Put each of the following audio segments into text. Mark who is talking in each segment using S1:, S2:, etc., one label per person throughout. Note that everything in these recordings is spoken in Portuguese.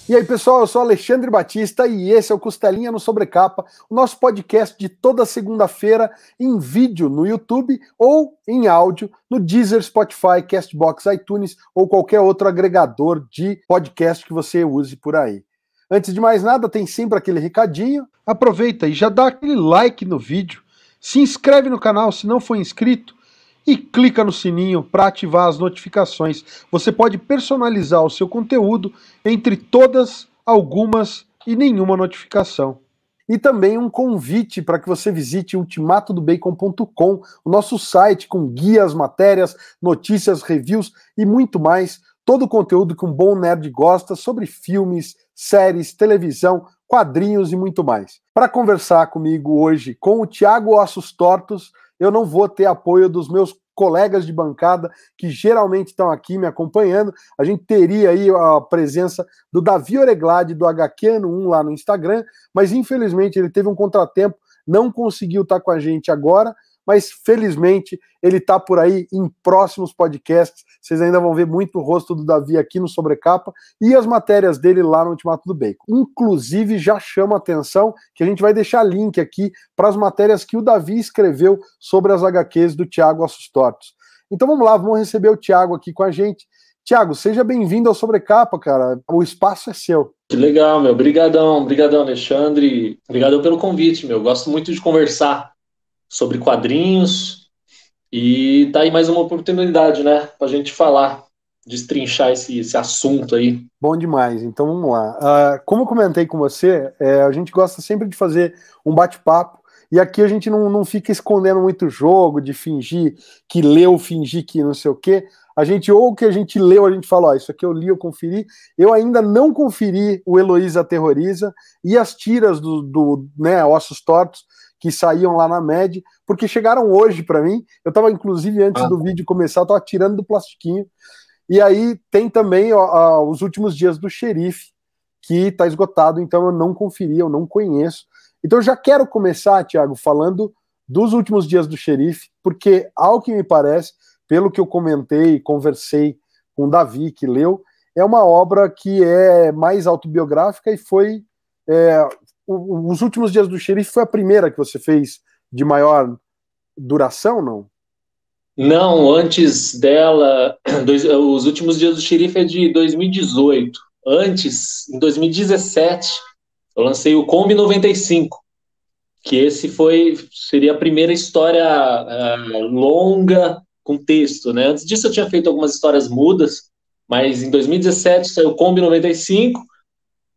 S1: E aí, pessoal, eu sou Alexandre Batista e esse é o Costelinha no Sobrecapa, o nosso podcast de toda segunda-feira em vídeo no YouTube ou em áudio no Deezer, Spotify, Castbox, iTunes ou qualquer outro agregador de podcast que você use por aí. Antes de mais nada, tem sempre aquele recadinho. Aproveita e já dá aquele like no vídeo, se inscreve no canal se não for inscrito e clica no sininho para ativar as notificações. Você pode personalizar o seu conteúdo entre todas, algumas e nenhuma notificação. E também um convite para que você visite ultimatodobacon.com, o nosso site com guias, matérias, notícias, reviews e muito mais. Todo o conteúdo que um bom nerd gosta sobre filmes, séries, televisão, quadrinhos e muito mais. Para conversar comigo hoje com o Thiago Ossos Tortos, eu não vou ter apoio dos meus colegas de bancada que geralmente estão aqui me acompanhando. A gente teria aí a presença do Davi Oreglade, do HQ Ano 1 lá no Instagram, mas infelizmente ele teve um contratempo, não conseguiu estar com a gente agora, mas felizmente ele está por aí em próximos podcasts. Vocês ainda vão ver muito o rosto do Davi aqui no Sobrecapa e as matérias dele lá no Ultimato do Bacon. Inclusive, já chama a atenção que a gente vai deixar link aqui para as matérias que o Davi escreveu sobre as HQs do Thiago Ossos Tortos. Então vamos lá, vamos receber o Thiago aqui com a gente. Thiago, seja bem-vindo ao Sobrecapa, cara. O espaço é seu.
S2: Que legal, meu. Obrigadão, Alexandre. Obrigado pelo convite, meu. Gosto muito de conversar sobre quadrinhos e tá aí mais uma oportunidade, né, pra gente falar, destrinchar esse assunto aí.
S1: Bom demais, então vamos lá. Como eu comentei com você, a gente gosta sempre de fazer um bate-papo e aqui a gente não fica escondendo muito o jogo, de fingir que leu, fingir que não sei o quê. A gente, ou o que a gente leu, a gente fala, ó, isso aqui eu li, eu conferi. Eu ainda não conferi o Heloísa Aterroriza e as tiras do Ossos Tortos, que saíam lá na MED, porque chegaram hoje para mim. Eu estava, inclusive, antes do vídeo começar, eu estava tirando do plastiquinho. E aí tem também os últimos dias do Xerife, que está esgotado, então eu não conferi, eu não conheço. Então eu já quero começar, Thiago, falando dos últimos dias do Xerife, porque, ao que me parece, pelo que eu comentei, conversei com o Davi, que leu, é uma obra que é mais autobiográfica e foi... Os últimos dias do Xerife foi a primeira que você fez de maior duração, não?
S2: Não, antes dela, os últimos dias do Xerife é de 2018. Antes, em 2017, eu lancei o Kombi 95, que seria a primeira história longa com texto, né? Antes disso eu tinha feito algumas histórias mudas, mas em 2017 saiu o Kombi 95,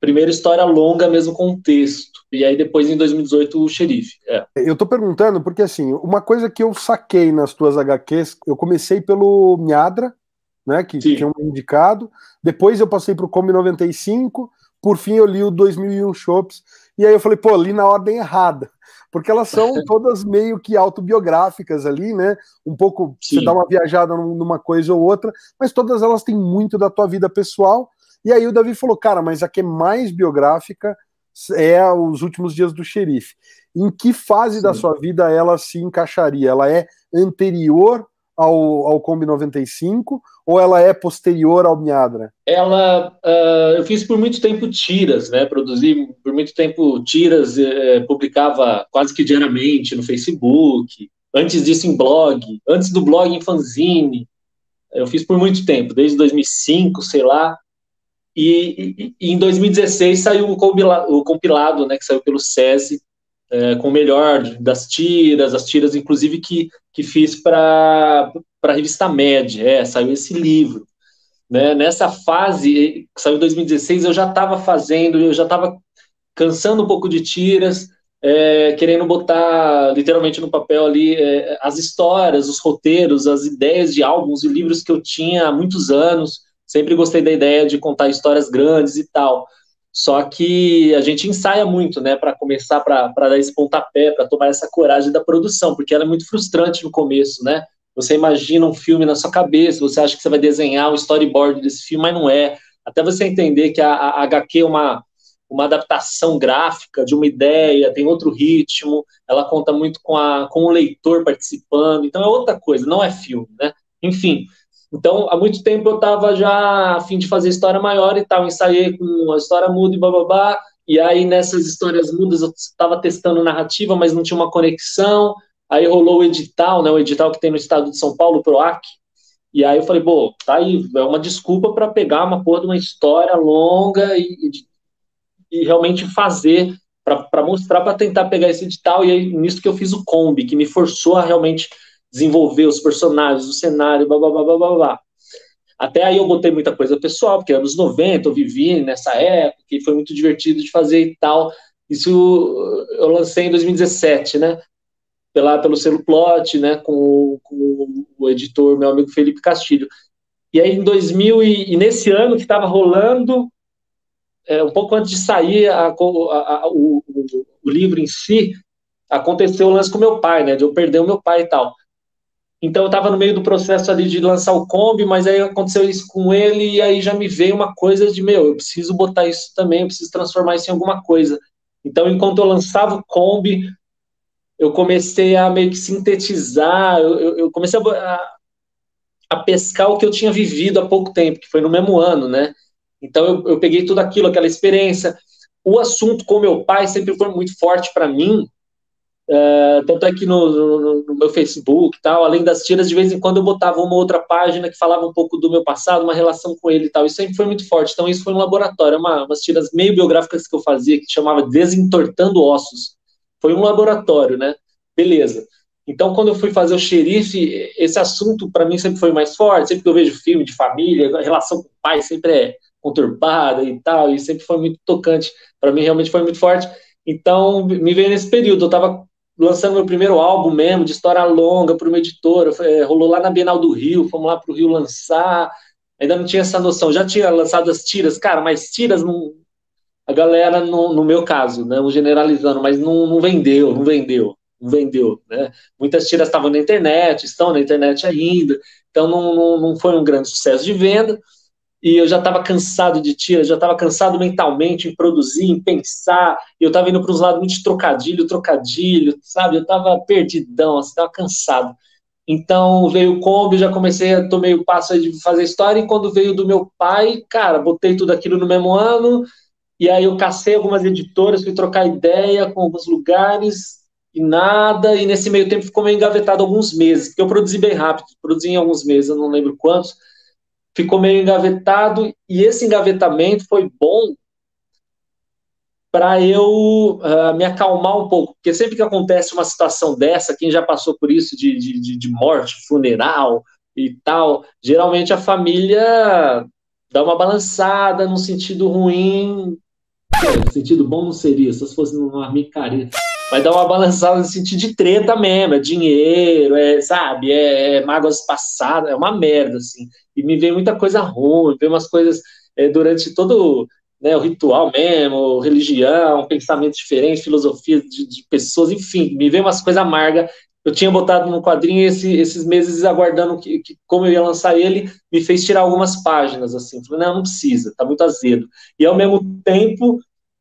S2: primeira história longa mesmo com texto. E aí depois, em 2018, o Xerife.
S1: Eu tô perguntando porque, assim, uma coisa que eu saquei nas tuas HQs, eu comecei pelo Miadra, né, que
S2: Sim.
S1: tinha um indicado, depois eu passei pro Kombi 95, por fim eu li o 2001 Chopps, e aí eu falei, pô, li na ordem errada, porque elas são todas meio que autobiográficas ali, né, um pouco,
S2: Sim.
S1: Você dá uma viajada numa coisa ou outra, mas todas elas têm muito da tua vida pessoal. E aí o Davi falou, cara, mas a que é mais biográfica é Os Últimos Dias do Xerife. Em que fase da sua vida ela se encaixaria? Ela é anterior ao Kombi 95 ou ela é posterior ao Miadra?
S2: Eu fiz por muito tempo tiras, né? Produzi por muito tempo tiras, publicava quase que diariamente no Facebook, antes disso em blog, antes do blog em fanzine. Eu fiz por muito tempo, desde 2005, sei lá. E em 2016 saiu o compilado, né, que saiu pelo SESI, com o melhor das tiras, as tiras inclusive que fiz para a revista MED, saiu esse livro. Né? Nessa fase, que saiu em 2016, eu já estava cansando um pouco de tiras, querendo botar literalmente no papel ali as histórias, os roteiros, as ideias de álbuns e livros que eu tinha há muitos anos. Sempre gostei da ideia de contar histórias grandes e tal. Só que a gente ensaia muito, né, para começar, para dar esse pontapé, para tomar essa coragem da produção, porque ela é muito frustrante no começo, né? Você imagina um filme na sua cabeça, você acha que você vai desenhar o storyboard desse filme, mas não é. Até você entender que a HQ é uma adaptação gráfica de uma ideia, tem outro ritmo, ela conta muito com o leitor participando, então é outra coisa, não é filme, né? Enfim, Então, há muito tempo eu estava já a fim de fazer história maior e tal, ensaiei com a história muda e bababá, e aí nessas histórias mudas eu estava testando narrativa, mas não tinha uma conexão, aí rolou o edital, né, o edital que tem no estado de São Paulo, o PROAC, e aí eu falei, pô, tá aí, é uma desculpa para pegar uma porra de uma história longa e realmente fazer, para mostrar, para tentar pegar esse edital, e aí nisso que eu fiz o Kombi, que me forçou a realmente desenvolver os personagens, o cenário, blá, blá, blá, blá, blá, blá. Até aí eu botei muita coisa pessoal, porque anos 90 eu vivi nessa época, e foi muito divertido de fazer e tal. Isso eu lancei em 2017, né? Pelo selo Plot, né? Com o editor, meu amigo Felipe Castilho. E aí em 2000, e nesse ano que estava rolando, um pouco antes de sair o livro em si, aconteceu o lance com meu pai, né? De eu perder o meu pai e tal. Então eu estava no meio do processo ali de lançar o Kombi, mas aí aconteceu isso com ele e aí já me veio uma coisa de, meu, eu preciso botar isso também, eu preciso transformar isso em alguma coisa. Então, enquanto eu lançava o Kombi, eu comecei a meio que sintetizar, eu comecei a pescar o que eu tinha vivido há pouco tempo, que foi no mesmo ano, né? Então eu peguei tudo aquilo, aquela experiência. O assunto com meu pai sempre foi muito forte para mim, tanto é que no meu Facebook e tal, além das tiras, de vez em quando eu botava uma outra página que falava um pouco do meu passado, uma relação com ele e tal. Isso sempre foi muito forte. Então, isso foi um laboratório, umas tiras meio biográficas que eu fazia, que chamava Desentortando Ossos. Foi um laboratório, né? Beleza. Então, quando eu fui fazer o Xerife, esse assunto para mim sempre foi mais forte. Sempre que eu vejo filme de família, a relação com o pai sempre é conturbada e tal, e sempre foi muito tocante. Para mim, realmente foi muito forte. Então, me veio nesse período. Eu estava lançando meu primeiro álbum mesmo, de história longa, para uma editora, rolou lá na Bienal do Rio, fomos lá para o Rio lançar, ainda não tinha essa noção, já tinha lançado as tiras, cara, mas tiras, não, a galera, no meu caso, né, generalizando, mas não vendeu, não vendeu, né? Muitas tiras estavam na internet, estão na internet ainda, então não foi um grande sucesso de venda, e eu já estava cansado de tiras, já estava cansado mentalmente em produzir, em pensar, e eu estava indo para uns lados muito de trocadilho, sabe? Eu estava perdidão, estava cansado. Então veio o Kombi, já tomei o passo aí de fazer história, e quando veio do meu pai, cara, botei tudo aquilo no mesmo ano, e aí eu cacei algumas editoras, fui trocar ideia com alguns lugares, e nada, e nesse meio tempo ficou meio engavetado alguns meses, porque eu produzi bem rápido, produzi em alguns meses, eu não lembro quantos, ficou meio engavetado, e esse engavetamento foi bom para eu me acalmar um pouco, porque sempre que acontece uma situação dessa, quem já passou por isso de morte, funeral e tal, geralmente a família dá uma balançada no sentido ruim, no sentido bom não seria, se fosse uma micareta, mas dá uma balançada no sentido de treta mesmo, é dinheiro, sabe, mágoas passadas, é uma merda, assim, e me vem muita coisa ruim, vem umas coisas durante todo, né, o ritual mesmo, religião, pensamento diferente, filosofia de pessoas, enfim, me vem umas coisas amargas. Eu tinha botado no quadrinho esses meses aguardando como eu ia lançar ele, me fez tirar algumas páginas, assim, falei, não precisa, tá muito azedo. E ao mesmo tempo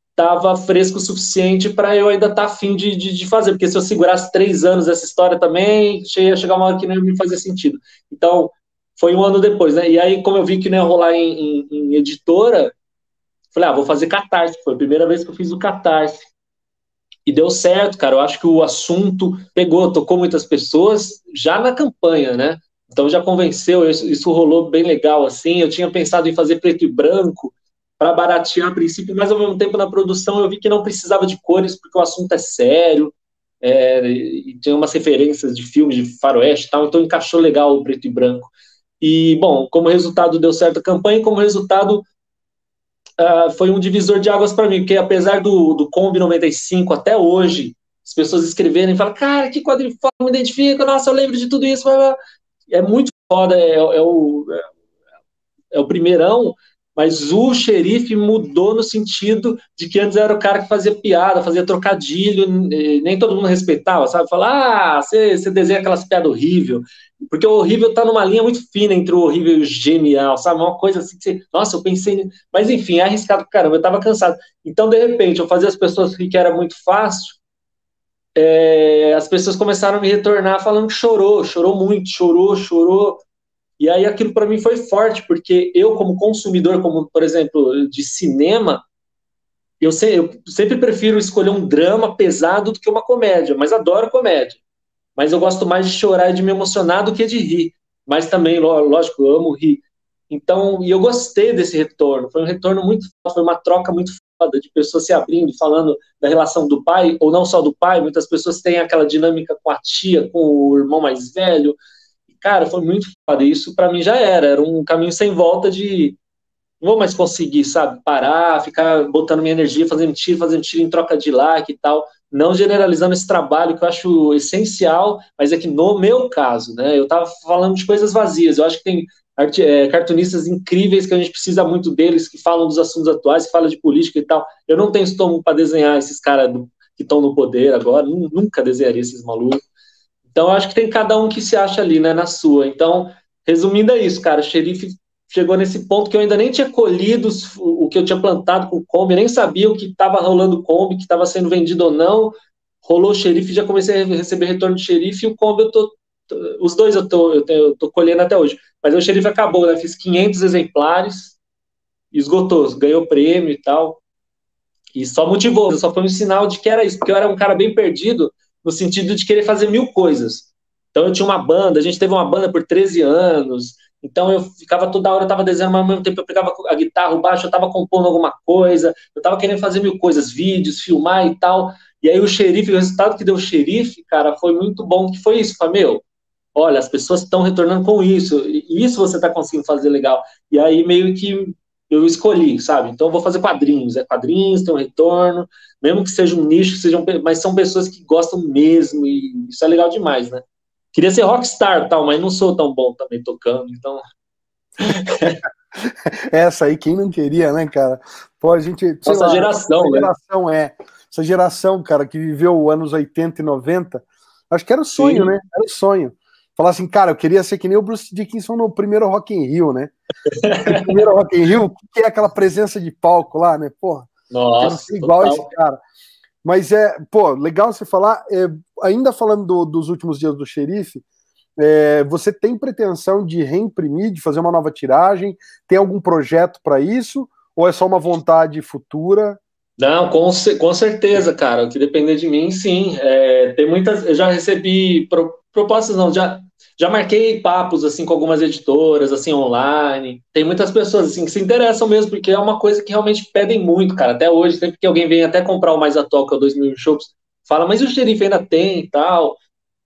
S2: estava fresco o suficiente para eu ainda estar afim de fazer, porque se eu segurasse 3 anos essa história também, ia chegar uma hora que não ia me fazer sentido. Então, foi um ano depois, né? E aí, como eu vi que não ia rolar em editora, falei, vou fazer Catarse. Foi a primeira vez que eu fiz o Catarse. E deu certo, cara. Eu acho que o assunto pegou, tocou muitas pessoas já na campanha, né? Então já convenceu, isso rolou bem legal, assim. Eu tinha pensado em fazer preto e branco para baratear a princípio, mas ao mesmo tempo na produção eu vi que não precisava de cores, porque o assunto é sério, e tem umas referências de filmes de faroeste e tal, então encaixou legal o preto e branco. E, bom, como resultado deu certo a campanha, e como resultado foi um divisor de águas para mim, porque apesar do Kombi 95 até hoje, as pessoas escreverem e falam, cara, que quadrinho foda, me identifico, nossa, eu lembro de tudo isso, é muito foda, é o primeirão, mas o Xerife mudou no sentido de que antes era o cara que fazia piada, fazia trocadilho, nem todo mundo respeitava, sabe? Falar, você desenha aquelas piadas horríveis, porque o horrível tá numa linha muito fina entre o horrível e o genial, sabe? Uma coisa assim que você, nossa, eu pensei, mas enfim, é arriscado pra caramba, eu tava cansado. Então, de repente, eu fazia as pessoas rirem que era muito fácil, as pessoas começaram a me retornar falando que chorou muito, chorou, E aí aquilo para mim foi forte, porque eu, como consumidor, como, por exemplo, de cinema, eu sempre prefiro escolher um drama pesado do que uma comédia, mas adoro comédia. Mas eu gosto mais de chorar e de me emocionar do que de rir. Mas também, lógico, eu amo rir. Então, e eu gostei desse retorno. Foi um retorno muito foda, foi uma troca muito foda de pessoas se abrindo, falando da relação do pai, ou não só do pai, muitas pessoas têm aquela dinâmica com a tia, com o irmão mais velho. E, cara, foi muito foda. E isso para mim já era um caminho sem volta de não vou mais conseguir, sabe, parar, ficar botando minha energia, fazendo tiro em troca de like e tal, não generalizando esse trabalho que eu acho essencial, mas é que no meu caso, né, eu tava falando de coisas vazias, eu acho que tem cartunistas incríveis que a gente precisa muito deles, que falam dos assuntos atuais, que falam de política e tal, eu não tenho estômago para desenhar esses caras que estão no poder agora, nunca desenharia esses malucos, então eu acho que tem cada um que se acha ali, né, na sua, então, resumindo é isso, cara, o Xerife chegou nesse ponto que eu ainda nem tinha colhido o que eu tinha plantado com o Kombi, nem sabia o que estava rolando o Kombi, que estava sendo vendido ou não. Rolou o Xerife, já comecei a receber retorno de Xerife, e o Kombi os dois eu tô colhendo até hoje. Mas o Xerife acabou, né? Fiz 500 exemplares, esgotou, ganhou prêmio e tal. E só motivou, só foi um sinal de que era isso, porque eu era um cara bem perdido, no sentido de querer fazer 1000 coisas. Então eu tinha uma banda, a gente teve uma banda por 13 anos, então eu ficava toda hora, eu estava desenhando, mas ao mesmo tempo eu pegava a guitarra, o baixo, eu estava compondo alguma coisa, eu estava querendo fazer 1000 coisas, vídeos, filmar e tal. E aí o Xerife, o resultado que deu o Xerife, cara, foi muito bom, que foi isso, falei, meu, olha, as pessoas estão retornando com isso, e isso você está conseguindo fazer legal. E aí meio que eu escolhi, sabe? Então eu vou fazer quadrinhos, quadrinhos, tem um retorno, mesmo que seja um nicho, mas são pessoas que gostam mesmo, e isso é legal demais, né? Queria ser rockstar, tal, mas não sou tão bom também tocando, então...
S1: Essa aí, quem não queria, né, cara? Pô, a gente...
S2: Nossa geração,
S1: essa
S2: né?
S1: geração, essa geração, cara, que viveu anos 80 e 90, acho que era o sonho,
S2: Sim.
S1: né? Era o sonho. Falar assim, cara, eu queria ser que nem o Bruce Dickinson no primeiro Rock in Rio, né? No primeiro Rock in Rio, que é aquela presença de palco lá, né? Porra, quero
S2: Nossa,
S1: ser igual a
S2: total.
S1: esse cara. Mas pô, legal você falar, ainda falando dos últimos dias do Xerife, você tem pretensão de reimprimir, de fazer uma nova tiragem? Tem algum projeto para isso? Ou é só uma vontade futura?
S2: Não, com certeza, cara. O que depender de mim, sim. Tem muitas. Eu já recebi propostas, não, já marquei papos assim com algumas editoras, assim, online. Tem muitas pessoas assim que se interessam mesmo, porque é uma coisa que realmente pedem muito, cara. Até hoje, sempre que alguém vem até comprar o mais atual, que é o 2000 Shows, fala, mas o Xerife ainda tem e tal.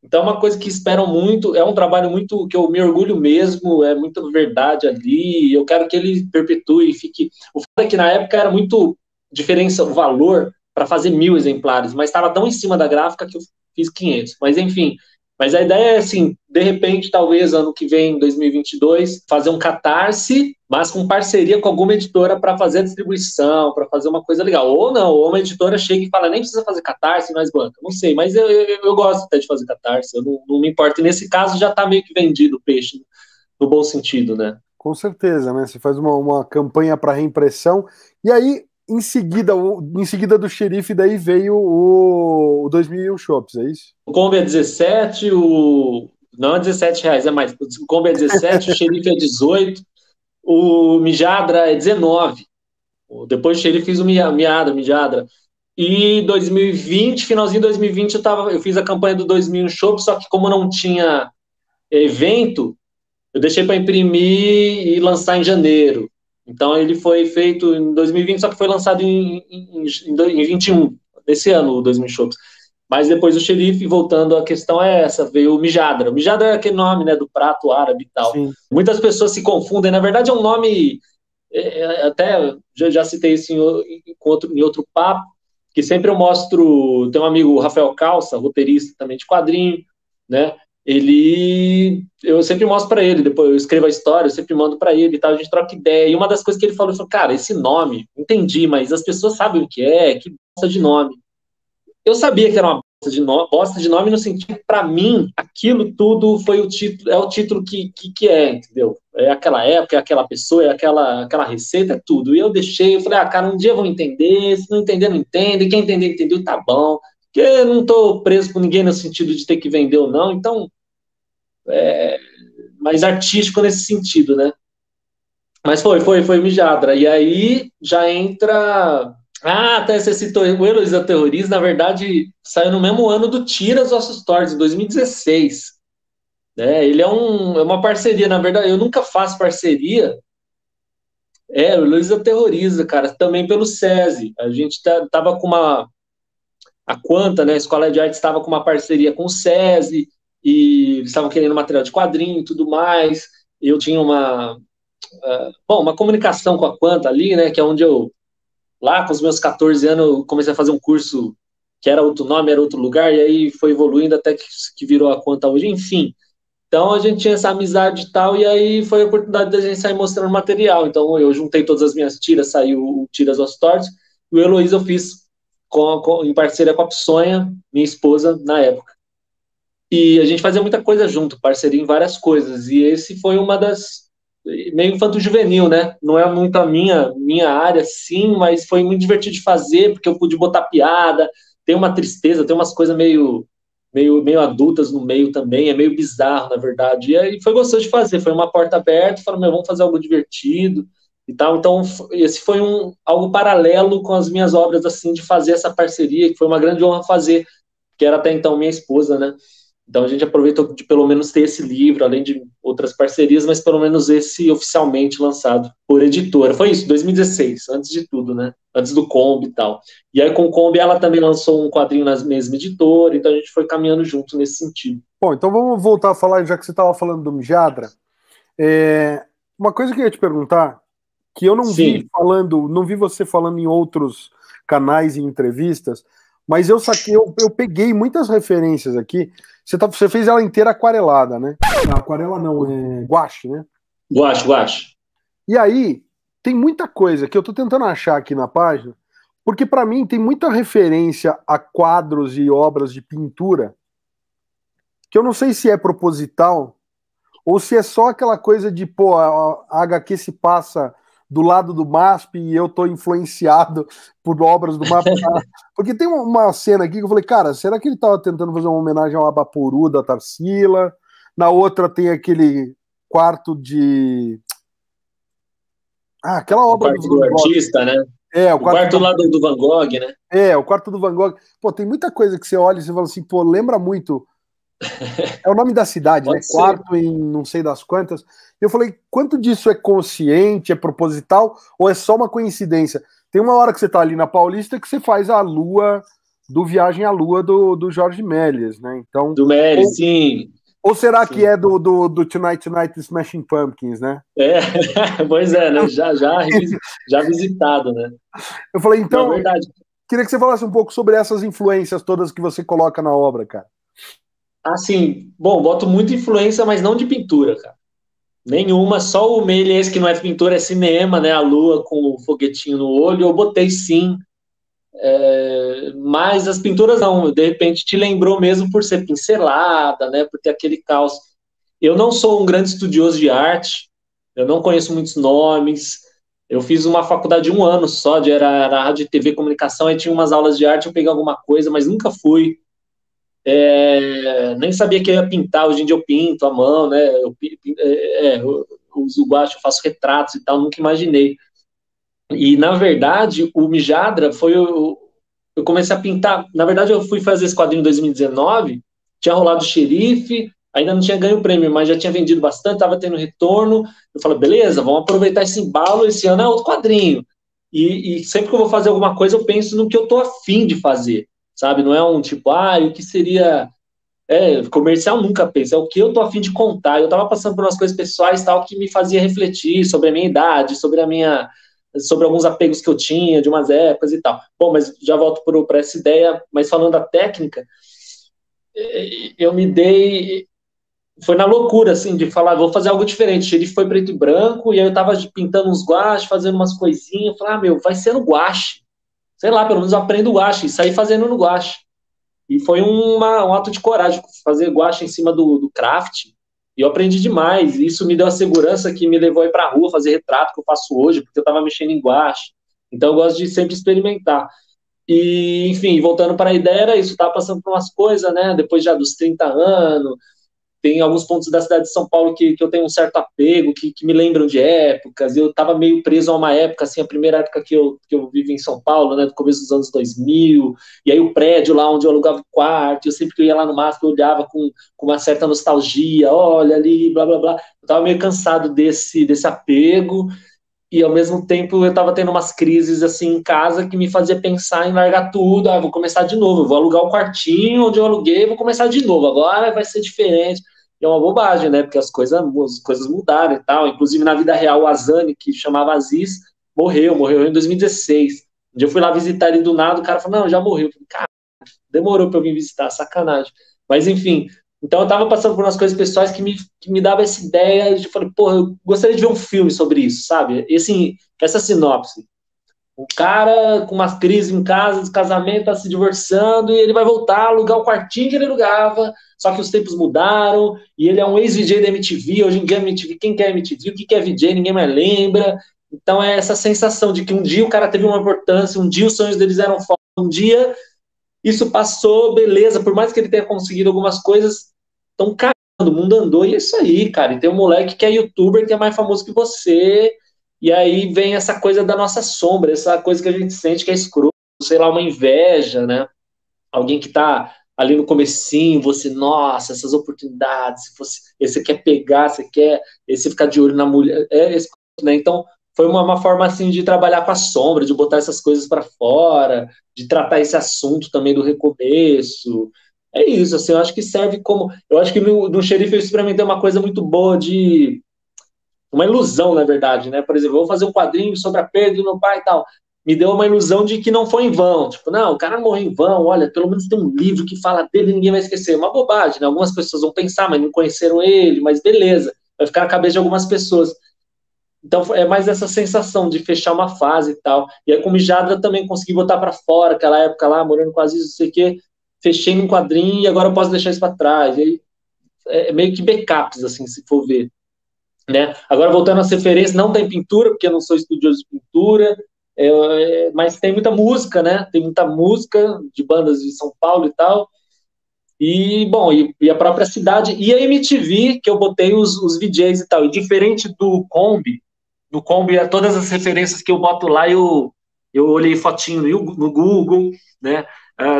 S2: Então é uma coisa que esperam muito, é um trabalho muito que eu me orgulho mesmo, é muita verdade ali, eu quero que ele perpetue e fique. O fato é que na época era muito diferença, o valor para fazer 1000 exemplares, mas estava tão em cima da gráfica que eu fiz 500. Mas enfim, mas a ideia é assim, de repente, talvez ano que vem, 2022, fazer um catarse, mas com parceria com alguma editora para fazer a distribuição, para fazer uma coisa legal. Ou não, ou uma editora chega e fala, nem precisa fazer catarse, nós banca. Não sei, mas eu gosto até de fazer catarse, eu não me importo. E nesse caso já está meio que vendido o peixe, no bom sentido, né?
S1: Com certeza, né? Você faz uma campanha para reimpressão, e aí, em seguida do Xerife, daí veio o 2001 Shops, é isso?
S2: O Kombi é 17, não é 17 reais, é mais. O Kombi é 17, o Xerife é 18, o Mijadra é 19. Depois do Xerife fiz o Mijadra. E 2020, finalzinho de 2020, eu fiz a campanha do 2000 Shop, só que como não tinha evento, eu deixei para imprimir e lançar em janeiro. Então ele foi feito em 2020, só que foi lançado em 21, desse ano, o 2000 Shops. Mas depois o Xerife, voltando, a questão é essa, veio o Mijadra. O Mijadra é aquele nome, né, do prato árabe e tal.
S1: Sim.
S2: Muitas pessoas se confundem, na verdade é um nome, até já citei isso em outro papo, que sempre eu mostro, tem um amigo, o Rafael Calça, roteirista também de quadrinho, né, eu sempre mostro para ele, depois eu escrevo a história, eu sempre mando para ele e tal, a gente troca ideia, e uma das coisas que ele falou, cara, esse nome, entendi, mas as pessoas sabem o que bosta de nome. Eu sabia que era uma bosta de nome no sentido que, para mim, aquilo tudo foi o título que é, entendeu? É aquela época, é aquela pessoa, é aquela receita, é tudo. E eu deixei, eu falei, cara, um dia vão entender, se não entender, não entende, quem entender, entendeu, tá bom. Porque eu não tô preso com ninguém no sentido de ter que vender ou não, então, mais artístico nesse sentido, né? Mas foi Mijadra. E aí já entra... Ah, até você citou o Heloísa Terroriz, na verdade, saiu no mesmo ano do Tira os Ossos Tortos, em 2016. Né? Ele é uma parceria, na verdade, eu nunca faço parceria. O Heloísa Terroriza, cara, também pelo SESI. A gente tava com a Quanta, né, a Escola de Arte estava com uma parceria com o SESI, e eles estavam querendo material de quadrinho e tudo mais. Eu tinha uma comunicação com a Quanta ali, né, que é onde eu, lá com os meus 14 anos, eu comecei a fazer um curso que era outro nome, era outro lugar, e aí foi evoluindo até que virou a Quanta hoje, enfim. Então a gente tinha essa amizade e tal, e aí foi a oportunidade da gente sair mostrando material. Então eu juntei todas as minhas tiras, saiu o Tiras aos Tortos, e o Heloísa eu fiz em parceria com a Psonha, minha esposa, na época. E a gente fazia muita coisa junto, parceria em várias coisas, e esse foi uma das... meio infanto-juvenil, né? Não é muito a minha área, sim, mas foi muito divertido de fazer, porque eu pude botar piada, tem uma tristeza, tem umas coisas meio adultas no meio também, é meio bizarro, na verdade. E aí foi gostoso de fazer, foi uma porta aberta, falaram, vamos fazer algo divertido e tal. Então, esse foi algo paralelo com as minhas obras, assim, de fazer essa parceria, que foi uma grande honra fazer, que era até então minha esposa, né? Então a gente aproveitou de pelo menos ter esse livro, além de outras parcerias, mas pelo menos esse oficialmente lançado por editora. Foi isso, 2016, antes de tudo, né? Antes do Kombi e tal. E aí com o Kombi ela também lançou um quadrinho na mesma editora, então a gente foi caminhando junto nesse sentido.
S1: Bom, então vamos voltar a falar, já que você estava falando do Mijadra. Uma coisa que eu ia te perguntar, que eu não vi você falando em outros canais e entrevistas, mas eu peguei muitas referências aqui. Você fez ela inteira aquarelada, né? Não, aquarela não, guache, né?
S2: Guache.
S1: E aí, tem muita coisa que eu tô tentando achar aqui na página, porque para mim tem muita referência a quadros e obras de pintura, que eu não sei se é proposital, ou se é só aquela coisa de, pô, a HQ se passa do lado do MASP e eu tô influenciado por obras do MASP. Porque tem uma cena aqui que eu falei, cara, será que ele tava tentando fazer uma homenagem ao Abaporu da Tarsila? Na outra tem aquele quarto de... aquela obra
S2: o quarto do artista, né?
S1: O
S2: quarto lá do Van Gogh, né?
S1: O quarto do Van Gogh. Pô, tem muita coisa que você olha e você fala assim, pô, lembra muito... É o nome da cidade, né? Quarto em não sei das quantas. Eu falei, quanto disso é consciente, é proposital, ou é só uma coincidência? Tem uma hora que você tá ali na Paulista que você faz a lua do Viagem à Lua do Jorge Méliès, né? Então,
S2: do Méliès, sim.
S1: Ou será que é do Tonight Tonight Smashing Pumpkins, né?
S2: Pois é, né? Já visitado, né?
S1: Eu falei, então,
S2: não, verdade.
S1: Queria que você falasse um pouco sobre essas influências todas que você coloca na obra, cara.
S2: Assim, bom, boto muita influência, mas não de pintura, cara. Nenhuma, só o Méliès, que não é pintura, é cinema, né? A lua com o foguetinho no olho, eu botei sim. Mas as pinturas não, de repente te lembrou mesmo por ser pincelada, né? Por ter aquele caos. Eu não sou um grande estudioso de arte, eu não conheço muitos nomes. Eu fiz uma faculdade de 1 ano só, era rádio, TV, comunicação, aí tinha umas aulas de arte, eu peguei alguma coisa, mas nunca fui. Nem sabia que eu ia pintar. Hoje em dia eu pinto à mão, né? Eu uso guache, eu faço retratos e tal, nunca imaginei. E na verdade, o Mijadra foi eu comecei a pintar. Na verdade, eu fui fazer esse quadrinho em 2019, tinha rolado o Xerife, ainda não tinha ganho o prêmio, mas já tinha vendido bastante, estava tendo retorno. Eu falei, beleza, vamos aproveitar esse embalo, esse ano é outro quadrinho. E sempre que eu vou fazer alguma coisa, eu penso no que eu tô afim de fazer. Sabe, não é um tipo, o que seria comercial, nunca penso, é o que eu tô a fim de contar. Eu tava passando por umas coisas pessoais tal que me fazia refletir sobre a minha idade, sobre alguns apegos que eu tinha de umas épocas e tal. Bom, mas já volto para essa ideia, mas falando da técnica, eu me dei... Foi na loucura, assim, de falar, vou fazer algo diferente. Ele foi preto e branco, e aí eu tava pintando uns guaches, fazendo umas coisinhas, eu falei, vai ser no guache. Sei lá, pelo menos eu aprendo guache, e saí fazendo no guache. E foi um ato de coragem, fazer guache em cima do craft, e eu aprendi demais, e isso me deu a segurança que me levou a ir pra rua, fazer retrato que eu faço hoje, porque eu tava mexendo em guache. Então eu gosto de sempre experimentar. E, enfim, voltando para a ideia, era isso, tava passando por umas coisas, né, depois já dos 30 anos, tem alguns pontos da cidade de São Paulo que eu tenho um certo apego, que me lembram de épocas. Eu estava meio preso a uma época, assim, a primeira época que eu vivi em São Paulo, né, no começo dos anos 2000, e aí o prédio lá onde eu alugava o quarto, eu sempre que eu ia lá no MASP, eu olhava com uma certa nostalgia, olha ali, blá, blá, blá. Eu estava meio cansado desse apego, e ao mesmo tempo eu estava tendo umas crises assim em casa que me fazia pensar em largar tudo, vou começar de novo, eu vou alugar o quartinho onde eu aluguei, vou começar de novo, agora vai ser diferente. E é uma bobagem, né, porque as coisas mudaram e tal, inclusive na vida real o Azani, que chamava Aziz, morreu em 2016. Um dia eu fui lá visitar ele do nada, o cara falou, não, já morreu. Eu falei, cara, demorou para eu vir visitar, sacanagem. Mas enfim, então eu tava passando por umas coisas pessoais que me dava essa ideia, eu falei, porra, eu gostaria de ver um filme sobre isso, sabe? E assim, essa sinopse. O cara com uma crise em casa, de casamento, tá se divorciando, e ele vai voltar a alugar o quartinho que ele alugava, só que os tempos mudaram, e ele é um ex-VJ da MTV, hoje em dia a MTV, quem quer MTV, o que é VJ, ninguém mais lembra. Então é essa sensação de que um dia o cara teve uma importância, um dia os sonhos deles eram fortes, um dia isso passou, beleza, por mais que ele tenha conseguido algumas coisas, estão cagando, o mundo andou, e é isso aí, cara. E tem um moleque que é youtuber, que é mais famoso que você, e aí vem essa coisa da nossa sombra, essa coisa que a gente sente que é escroto, sei lá, uma inveja, né? Alguém que tá ali no comecinho, você, nossa, essas oportunidades, você quer pegar, você ficar de olho na mulher, né? Então, foi uma forma, assim, de trabalhar com a sombra, de botar essas coisas para fora, de tratar esse assunto também do recomeço. É isso, assim, eu acho que serve como... Eu acho que no Xerife eu experimentei uma coisa muito boa de... Uma ilusão, na verdade, né? Por exemplo, eu vou fazer um quadrinho sobre a perda do meu pai e tal. Me deu uma ilusão de que não foi em vão. Tipo, não, o cara não morreu em vão, olha, pelo menos tem um livro que fala dele e ninguém vai esquecer. Uma bobagem, né? Algumas pessoas vão pensar, mas não conheceram ele, mas beleza. Vai ficar na cabeça de algumas pessoas. Então é mais essa sensação de fechar uma fase e tal. E aí com o Mijadra também consegui botar para fora, aquela época lá, morando com a Aziz, não sei o quê, fechei num quadrinho e agora eu posso deixar isso para trás. E aí, é meio que backups, assim, se for ver. Né? Agora, voltando às referências, não tem pintura, porque eu não sou estudioso de pintura, mas tem muita música, né? Tem muita música de bandas de São Paulo e tal. E, bom, e a própria cidade. E a MTV, que eu botei os VJs e tal. E diferente do Kombi, todas as referências que eu boto lá, eu olhei fotinho no Google, né?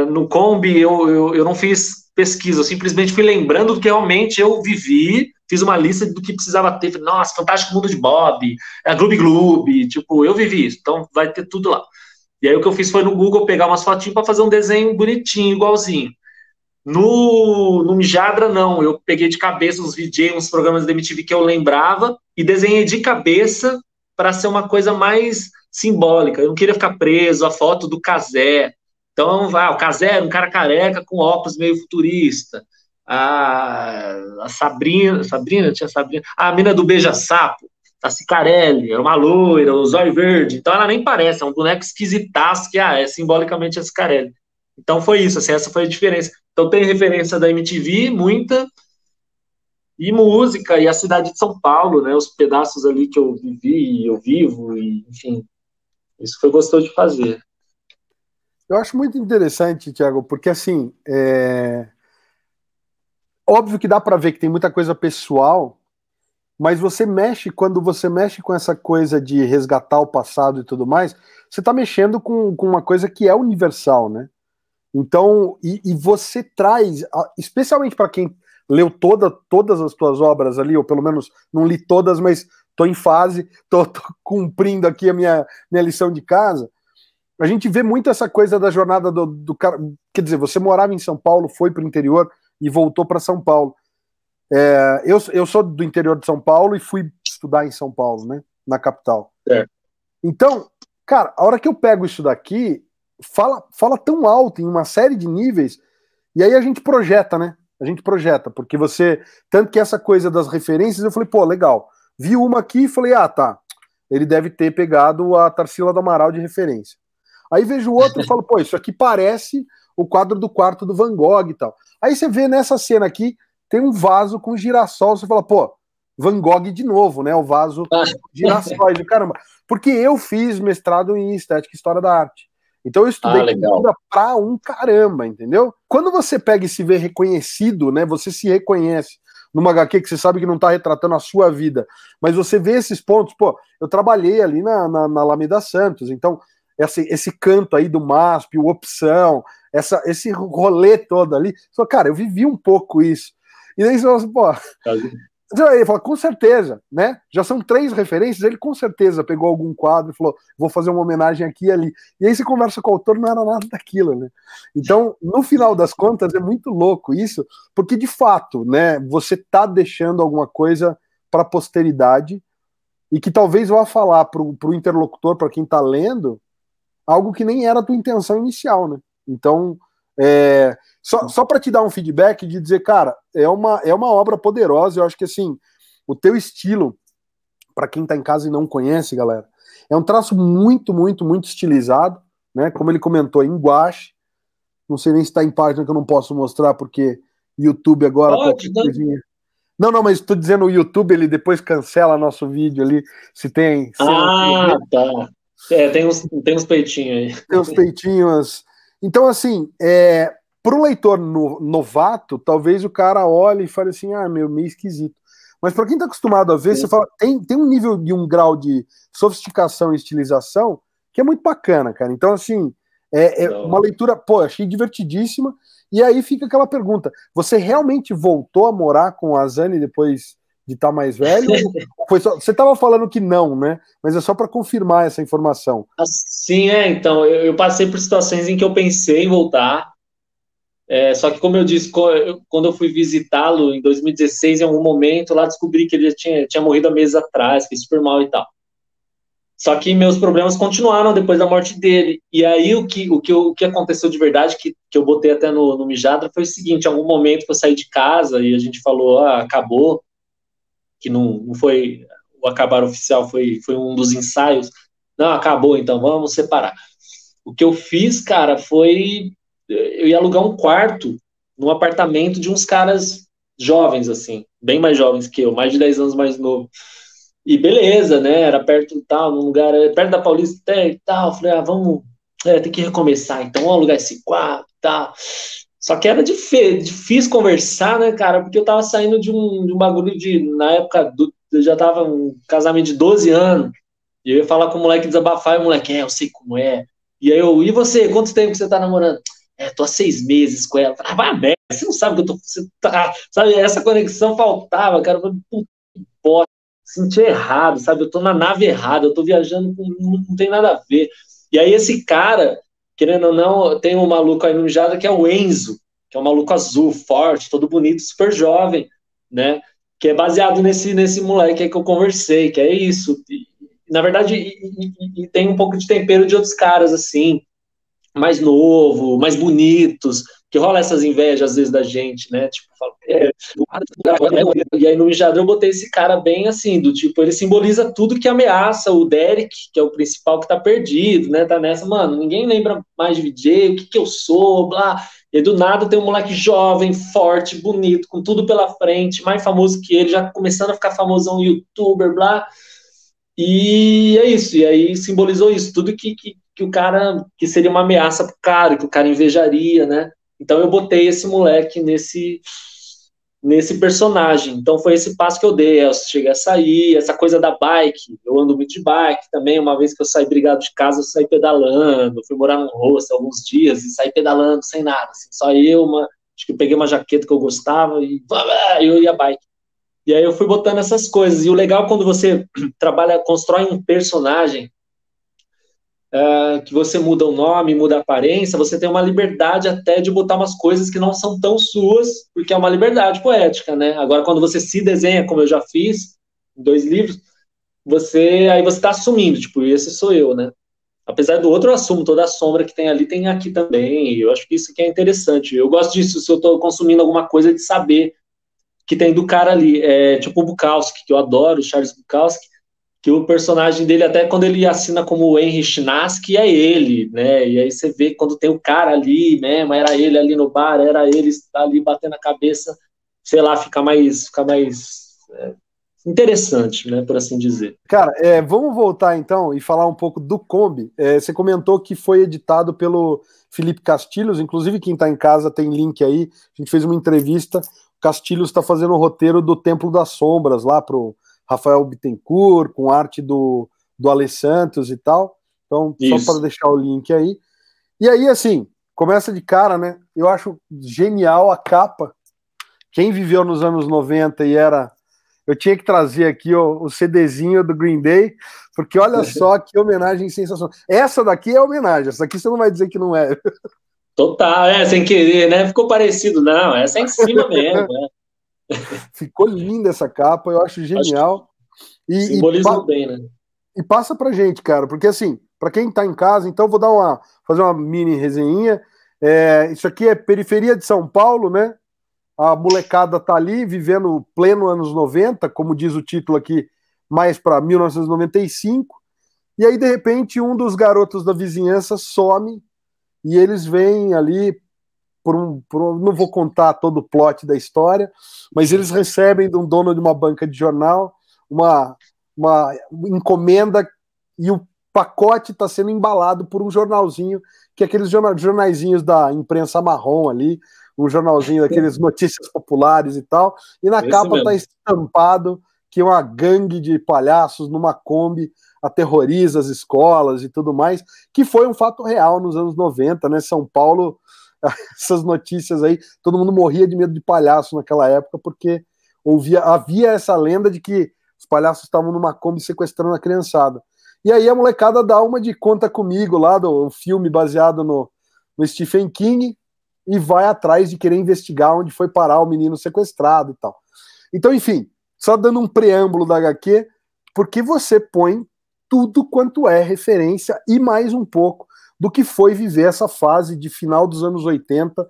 S2: No Kombi, eu não fiz pesquisa, eu simplesmente fui lembrando do que realmente eu vivi, fiz uma lista do que precisava ter. Falei, nossa, Fantástico Mundo de Bob, a Gloob Gloob, tipo, eu vivi isso, então vai ter tudo lá. E aí o que eu fiz foi no Google pegar umas fotinhas para fazer um desenho bonitinho, igualzinho. No Mijadra, não, eu peguei de cabeça uns VJ, uns programas da MTV que eu lembrava e desenhei de cabeça para ser uma coisa mais simbólica. Eu não queria ficar preso à foto do Cazé. Então, o Cazé era um cara careca com óculos meio futurista. A Sabrina, tinha Sabrina. A mina do Beija-Sapo, a Cicarelli, era uma loira, o zóio verde. Então ela nem parece, é um boneco esquisitaço que é simbolicamente a Cicarelli. Então foi isso, assim, essa foi a diferença. Então tem referência da MTV, muita, e música, e a cidade de São Paulo, né, os pedaços ali que eu vivi, eu vivo, e, enfim, isso foi gostoso de fazer.
S1: Eu acho muito interessante, Thiago, porque assim, óbvio que dá para ver que tem muita coisa pessoal, mas quando você mexe com essa coisa de resgatar o passado e tudo mais, você está mexendo com uma coisa que é universal, né? Então, e você traz, especialmente para quem leu todas as tuas obras ali, ou pelo menos não li todas, mas estou em fase, estou cumprindo aqui a minha lição de casa. A gente vê muito essa coisa da jornada do cara. Quer dizer, você morava em São Paulo, foi para o interior e voltou para São Paulo. Eu sou do interior de São Paulo e fui estudar em São Paulo, né? Na capital. Então, cara, a hora que eu pego isso daqui, fala tão alto em uma série de níveis, e aí a gente projeta, né? A gente projeta, porque tanto que essa coisa das referências, eu falei, pô, legal. Vi uma aqui e falei, tá, ele deve ter pegado a Tarsila do Amaral de referência. Aí vejo outro e falo, pô, isso aqui parece o quadro do quarto do Van Gogh e tal. Aí você vê nessa cena aqui, tem um vaso com girassol, você fala, pô, Van Gogh de novo, né? O vaso com girassóis, caramba. Porque eu fiz mestrado em Estética e História da Arte. Então eu estudei cultura pra um caramba, entendeu? Quando você pega e se vê reconhecido, né? Você se reconhece, numa HQ que você sabe que não está retratando a sua vida, mas você vê esses pontos, pô, eu trabalhei ali na Alameda Santos, então esse canto aí do MASP, o Opção, esse rolê todo ali, só, cara, eu vivi um pouco isso. E daí você fala assim, pô, ele fala, com certeza, né? Já são 3 referências, ele com certeza pegou algum quadro e falou, vou fazer uma homenagem aqui e ali. E aí você conversa com o autor, não era nada daquilo, né? Então, no final das contas, é muito louco isso, porque de fato, né, você tá deixando alguma coisa para a posteridade e que talvez vá falar pro interlocutor, para quem tá lendo, algo que nem era a tua intenção inicial, né? Então, só para te dar um feedback de dizer, cara, é uma obra poderosa. Eu acho que assim, o teu estilo, para quem tá em casa e não conhece, galera, é um traço muito, muito, muito estilizado, né? Como ele comentou, em guache. Não sei nem se tá em página que eu não posso mostrar, porque YouTube agora
S2: Pode,
S1: qualquer coisinha. Não, mas tô dizendo, o YouTube ele depois cancela nosso vídeo ali, se tem cena.
S2: Tá. Tem uns peitinhos aí.
S1: Tem os peitinhos. Então, assim, para um leitor novato, talvez o cara olhe e fale assim, meio esquisito. Mas para quem está acostumado a ver, você fala, tem um nível de um grau de sofisticação e estilização que é muito bacana, cara. Então, assim, uma leitura, pô, achei divertidíssima. E aí fica aquela pergunta: você realmente voltou a morar com a Zani depois de estar mais velho? Ou foi só... Você estava falando que não, né? Mas é só para confirmar essa informação.
S2: Sim, então, eu passei por situações em que eu pensei em voltar, só que, como eu disse, quando eu fui visitá-lo em 2016, em algum momento, lá descobri que ele já tinha morrido há meses atrás, fiquei super mal e tal. Só que meus problemas continuaram depois da morte dele. E aí o que aconteceu de verdade, que eu botei até no Mijadra, foi o seguinte: em algum momento que eu saí de casa e a gente falou, acabou, que não foi o acabar oficial, foi um dos ensaios. Não, acabou, então, vamos separar. O que eu fiz, cara, foi... Eu ia alugar um quarto num apartamento de uns caras jovens, assim, bem mais jovens que eu, mais de 10 anos mais novo. E beleza, né? Era perto e tal, num lugar perto da Paulista e tal. Falei, vamos, tem que recomeçar, então vamos alugar esse quarto e tal. Só que era difícil conversar, né, cara? Porque eu tava saindo de um bagulho na época, eu já tava um casamento de 12 anos, e eu ia falar com o moleque, desabafar, e o moleque, eu sei como é. E aí e você, quanto tempo que você tá namorando? Tô há 6 meses com ela. Vai merda, você não sabe que você tá, sabe, essa conexão faltava, cara. Puta, senti errado, sabe? Eu tô na nave errada, eu tô viajando, não tem nada a ver. E aí esse cara, querendo ou não, tem um maluco aí no Mijada que é o Enzo, que é um maluco azul, forte, todo bonito, super jovem, né? Que é baseado nesse moleque aí que eu conversei, que é isso. Na verdade, e tem um pouco de tempero de outros caras, assim, mais novo, mais bonitos, que rola essas invejas às vezes da gente, né? Tipo, falo, e aí no Mijadra eu botei esse cara bem assim, do tipo, ele simboliza tudo que ameaça o Derek, que é o principal que tá perdido, né? Tá nessa, mano, ninguém lembra mais de VJ, o que eu sou, blá. E do nada tem um moleque jovem, forte, bonito, com tudo pela frente, mais famoso que ele, já começando a ficar famosão youtuber, blá. E é isso, e aí simbolizou isso, tudo que o cara, que seria uma ameaça pro cara, que o cara invejaria, né? Então eu botei esse moleque nesse personagem. Então foi esse passo que eu dei. Eu cheguei a sair, essa coisa da bike, eu ando muito de bike também. Uma vez que eu saí brigado de casa, eu saí pedalando, fui morar num rosto alguns dias e saí pedalando sem nada, assim, só acho que eu peguei uma jaqueta que eu gostava e eu ia bike. E aí eu fui botando essas coisas. E o legal quando você constrói um personagem, que você muda o nome, muda a aparência, você tem uma liberdade até de botar umas coisas que não são tão suas, porque é uma liberdade poética, né? Agora, quando você se desenha, como eu já fiz, em 2 livros, aí você está assumindo, tipo, esse sou eu, né? Apesar do outro, eu assumo toda a sombra que tem ali, tem aqui também. Eu acho que isso que é interessante. Eu gosto disso, se eu estou consumindo alguma coisa, de saber que tem do cara ali. Tipo o Bukowski, que eu adoro, o Charles Bukowski, que o personagem dele, até quando ele assina como Henry Chinaski, é ele, né? E aí você vê quando tem o cara ali mesmo, era ele ali no bar, era ele ali batendo a cabeça, sei lá, fica mais interessante, né, por assim dizer.
S1: Cara, vamos voltar então e falar um pouco do Kombi. Você comentou que foi editado pelo Felipe Castilhos, inclusive quem está em casa tem link aí, a gente fez uma entrevista Castilhos está fazendo o roteiro do Templo das Sombras lá pro Rafael Bittencourt, com arte do Ale Santos e tal. Então,
S2: Isso.
S1: só para deixar o link aí. E aí, assim, começa de cara, né? Eu acho genial a capa. Quem viveu nos anos 90 e era... Eu tinha que trazer aqui o CDzinho do Green Day, porque olha só que homenagem sensacional. Essa daqui é homenagem, essa daqui você não vai dizer que não é.
S2: Total, sem querer, né? Ficou parecido, não, essa é em cima mesmo, né?
S1: Ficou linda essa capa, eu acho genial.
S2: Simboliza bem, né?
S1: E passa pra gente, cara, porque assim, para quem tá em casa, então vou fazer uma mini resenhinha. Isso aqui é periferia de São Paulo, né? A molecada tá ali vivendo pleno anos 90, como diz o título aqui, mais para 1995. E aí, de repente, um dos garotos da vizinhança some e eles vêm ali não vou contar todo o plot da história, mas eles recebem de um dono de uma banca de jornal uma encomenda e o pacote está sendo embalado por um jornalzinho, que é aqueles jornaizinhos da imprensa marrom ali, um jornalzinho daqueles notícias populares e tal, e na capa está estampado que uma gangue de palhaços numa Kombi aterroriza as escolas e tudo mais, que foi um fato real nos anos 90, né? São Paulo, essas notícias aí, todo mundo morria de medo de palhaço naquela época, porque havia essa lenda de que os palhaços estavam numa Kombi sequestrando a criançada. E aí a molecada dá uma de Conta Comigo lá, do filme baseado no Stephen King, e vai atrás de querer investigar onde foi parar o menino sequestrado e tal. Então, enfim, só dando um preâmbulo da HQ, porque você põe tudo quanto é referência e mais um pouco do que foi viver essa fase de final dos anos 80,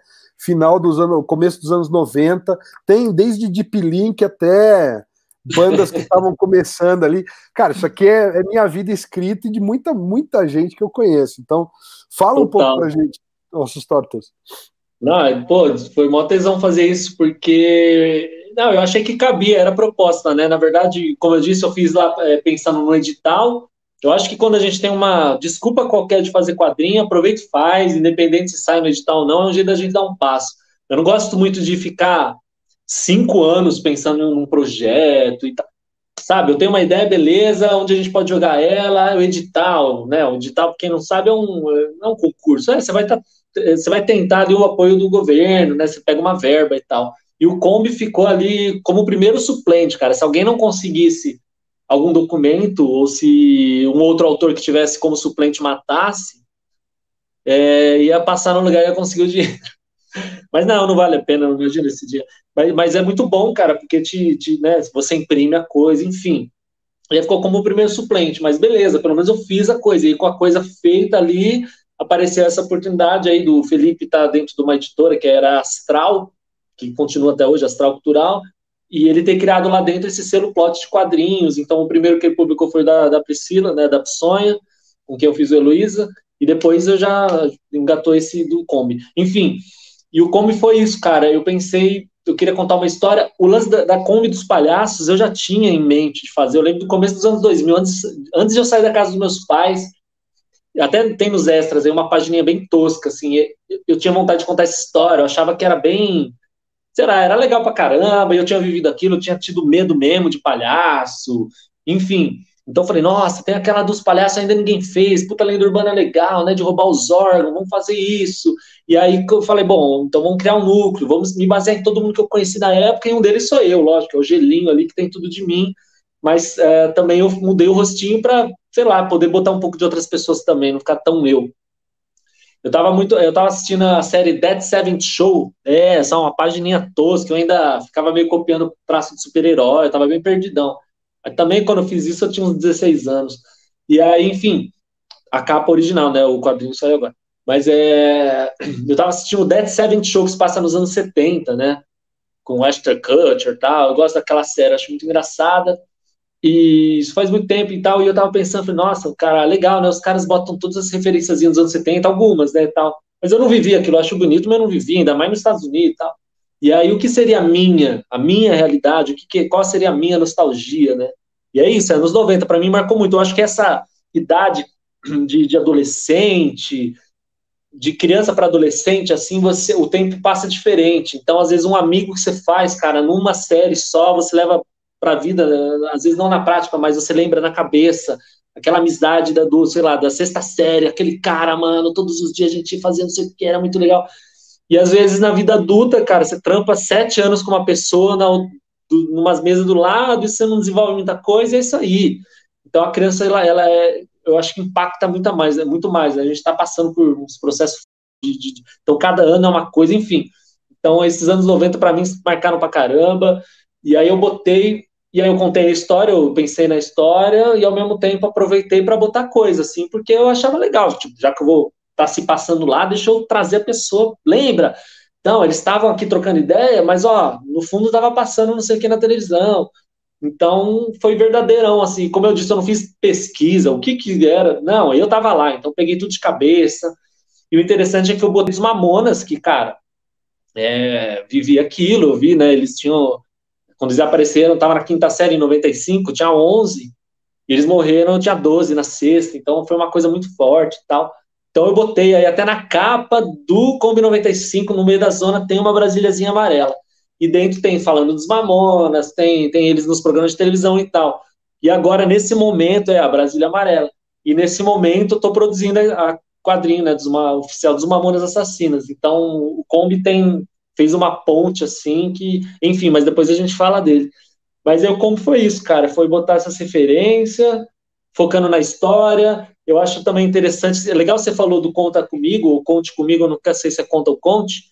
S1: começo dos anos 90, tem desde Deep Link até bandas que estavam começando ali. Cara, isso aqui é minha vida escrita e de muita, muita gente que eu conheço. Então, fala um pouco pra gente, nossos tortas.
S2: Não, pô, foi mó tesão fazer isso, porque eu achei que cabia, era proposta, né? Na verdade, como eu disse, eu fiz lá pensando no edital. Eu acho que quando a gente tem uma desculpa qualquer de fazer quadrinho, aproveita e faz, independente se sai no edital ou não, é um jeito da gente dar um passo. Eu não gosto muito de ficar 5 anos pensando num projeto e tal. Sabe, eu tenho uma ideia, beleza, onde a gente pode jogar ela, o edital, né? O edital, pra quem não sabe, é um concurso. Você vai tentar ali o apoio do governo, né? Você pega uma verba e tal. E o Kombi ficou ali como o primeiro suplente, cara. Se alguém não conseguisse algum documento, ou se um outro autor que tivesse como suplente matasse, ia passar no lugar e ia conseguir o dinheiro. Mas não vale a pena, não imagina esse dia. Mas é muito bom, cara, porque né, você imprime a coisa, enfim. Ele ficou como o primeiro suplente, mas beleza, pelo menos eu fiz a coisa. E com a coisa feita ali, apareceu essa oportunidade aí do Felipe estar dentro de uma editora que era Astral, que continua até hoje, Astral Cultural, e ele ter criado lá dentro esse selo plot de quadrinhos. Então, o primeiro que ele publicou foi da Priscila, né, da Psonha, com quem eu fiz o Heloísa, e depois eu já engatou esse do Kombi. Enfim, e o Kombi foi isso, cara. Eu queria contar uma história. O lance da Kombi dos palhaços eu já tinha em mente de fazer. Eu lembro do começo dos anos 2000, antes de eu sair da casa dos meus pais, até tem nos extras aí uma pagininha bem tosca, assim. Eu tinha vontade de contar essa história. Eu achava que era bem... sei lá, era legal pra caramba, eu tinha vivido aquilo, eu tinha tido medo mesmo de palhaço, enfim. Então eu falei, nossa, tem aquela dos palhaços ainda ninguém fez, puta lenda urbana legal, né, de roubar os órgãos, vamos fazer isso. E aí eu falei, bom, então vamos criar um núcleo, vamos me basear em todo mundo que eu conheci na época, e um deles sou eu, lógico, é o Gelinho ali, que tem tudo de mim, mas também eu mudei o rostinho pra, sei lá, poder botar um pouco de outras pessoas também, não ficar tão eu. Eu tava assistindo a série Dead Seventh Show, só uma pagininha tosca, eu ainda ficava meio copiando traço de super-herói, eu tava bem perdidão. Mas também, quando eu fiz isso, eu tinha uns 16 anos. E aí, enfim, a capa original, né, o quadrinho saiu agora. Mas eu tava assistindo o Dead Seventh Show, que se passa nos anos 70, né, com o Ashton Kutcher e tal, eu gosto daquela série, acho muito engraçada. E isso faz muito tempo e tal, e eu tava pensando, falei, nossa, cara, legal, né, os caras botam todas as referências dos anos 70, algumas, né, e tal, mas eu não vivi aquilo, eu acho bonito, mas eu não vivi, ainda mais nos Estados Unidos e tal, e aí o que seria a minha realidade, qual seria a minha nostalgia, né, e é isso, anos 90, pra mim marcou muito, eu acho que essa idade de adolescente, de criança para adolescente, assim, o tempo passa diferente. Então, às vezes, um amigo que você faz, cara, numa série só, você leva para a vida, às vezes não na prática, mas você lembra na cabeça, aquela amizade sei lá, da sexta série, aquele cara, mano, todos os dias a gente ia fazendo não sei o que, era muito legal. E às vezes na vida adulta, cara, você trampa 7 anos com uma pessoa numas mesas do lado e você não desenvolve muita coisa, é isso aí. Então a criança, ela eu acho que impacta muito mais, né? Muito mais. Né? A gente está passando por uns processos então cada ano é uma coisa, enfim. Então esses anos 90 para mim marcaram pra caramba. E aí eu contei a história, eu pensei na história e ao mesmo tempo aproveitei para botar coisa, assim, porque eu achava legal, tipo, já que eu vou estar se passando lá, deixa eu trazer a pessoa, lembra? Então, eles estavam aqui trocando ideia, mas, ó, no fundo estava passando não sei o que na televisão. Então, foi verdadeirão, assim, como eu disse, eu não fiz pesquisa, o que era, não, eu tava lá, então peguei tudo de cabeça, e o interessante é que eu botei os Mamonas, que, cara, vivi aquilo, eu vi, né, eles tinham, quando eles apareceram, tava na quinta série em 95, tinha 11, e eles morreram, tinha 12 na sexta, então foi uma coisa muito forte e tal. Então eu botei aí até na capa do Kombi 95, no meio da zona, tem uma Brasíliazinha amarela. E dentro tem falando dos Mamonas, tem eles nos programas de televisão e tal. E agora, nesse momento, é a Brasília Amarela. E nesse momento eu tô produzindo a quadrinho, né, oficial dos Mamonas Assassinas. Então o Kombi fez uma ponte assim que, enfim, mas depois a gente fala dele. Mas como foi isso, cara? Foi botar essas referências, focando na história. Eu acho também interessante, é legal você falou do Conta Comigo, ou Conte Comigo, eu não sei se é Conta ou Conte,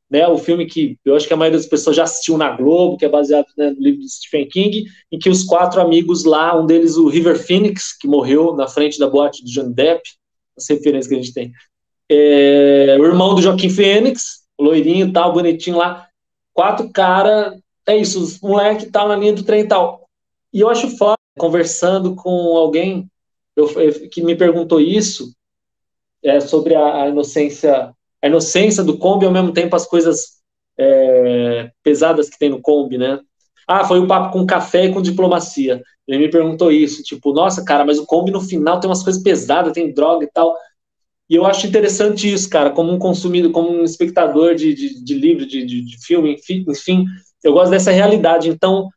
S2: né? O filme que eu acho que a maioria das pessoas já assistiu na Globo, que é baseado, né, no livro de Stephen King, em que os 4 amigos lá, um deles o River Phoenix, que morreu na frente da boate do Johnny Depp, as referências que a gente tem. O irmão do Joaquim Fênix, o loirinho e tal, bonitinho lá. 4 caras, é isso, os moleques tá na linha do trem e tal. E eu acho foda, conversando com alguém que me perguntou isso, sobre a inocência do Kombi, ao mesmo tempo as coisas pesadas que tem no Kombi, né? Foi o papo com café e com diplomacia. Ele me perguntou isso, tipo, nossa, cara, mas o Kombi no final tem umas coisas pesadas, tem droga e tal. E eu acho interessante isso, cara, como um consumidor, como um espectador de livro, de filme, enfim, eu gosto dessa realidade. Então,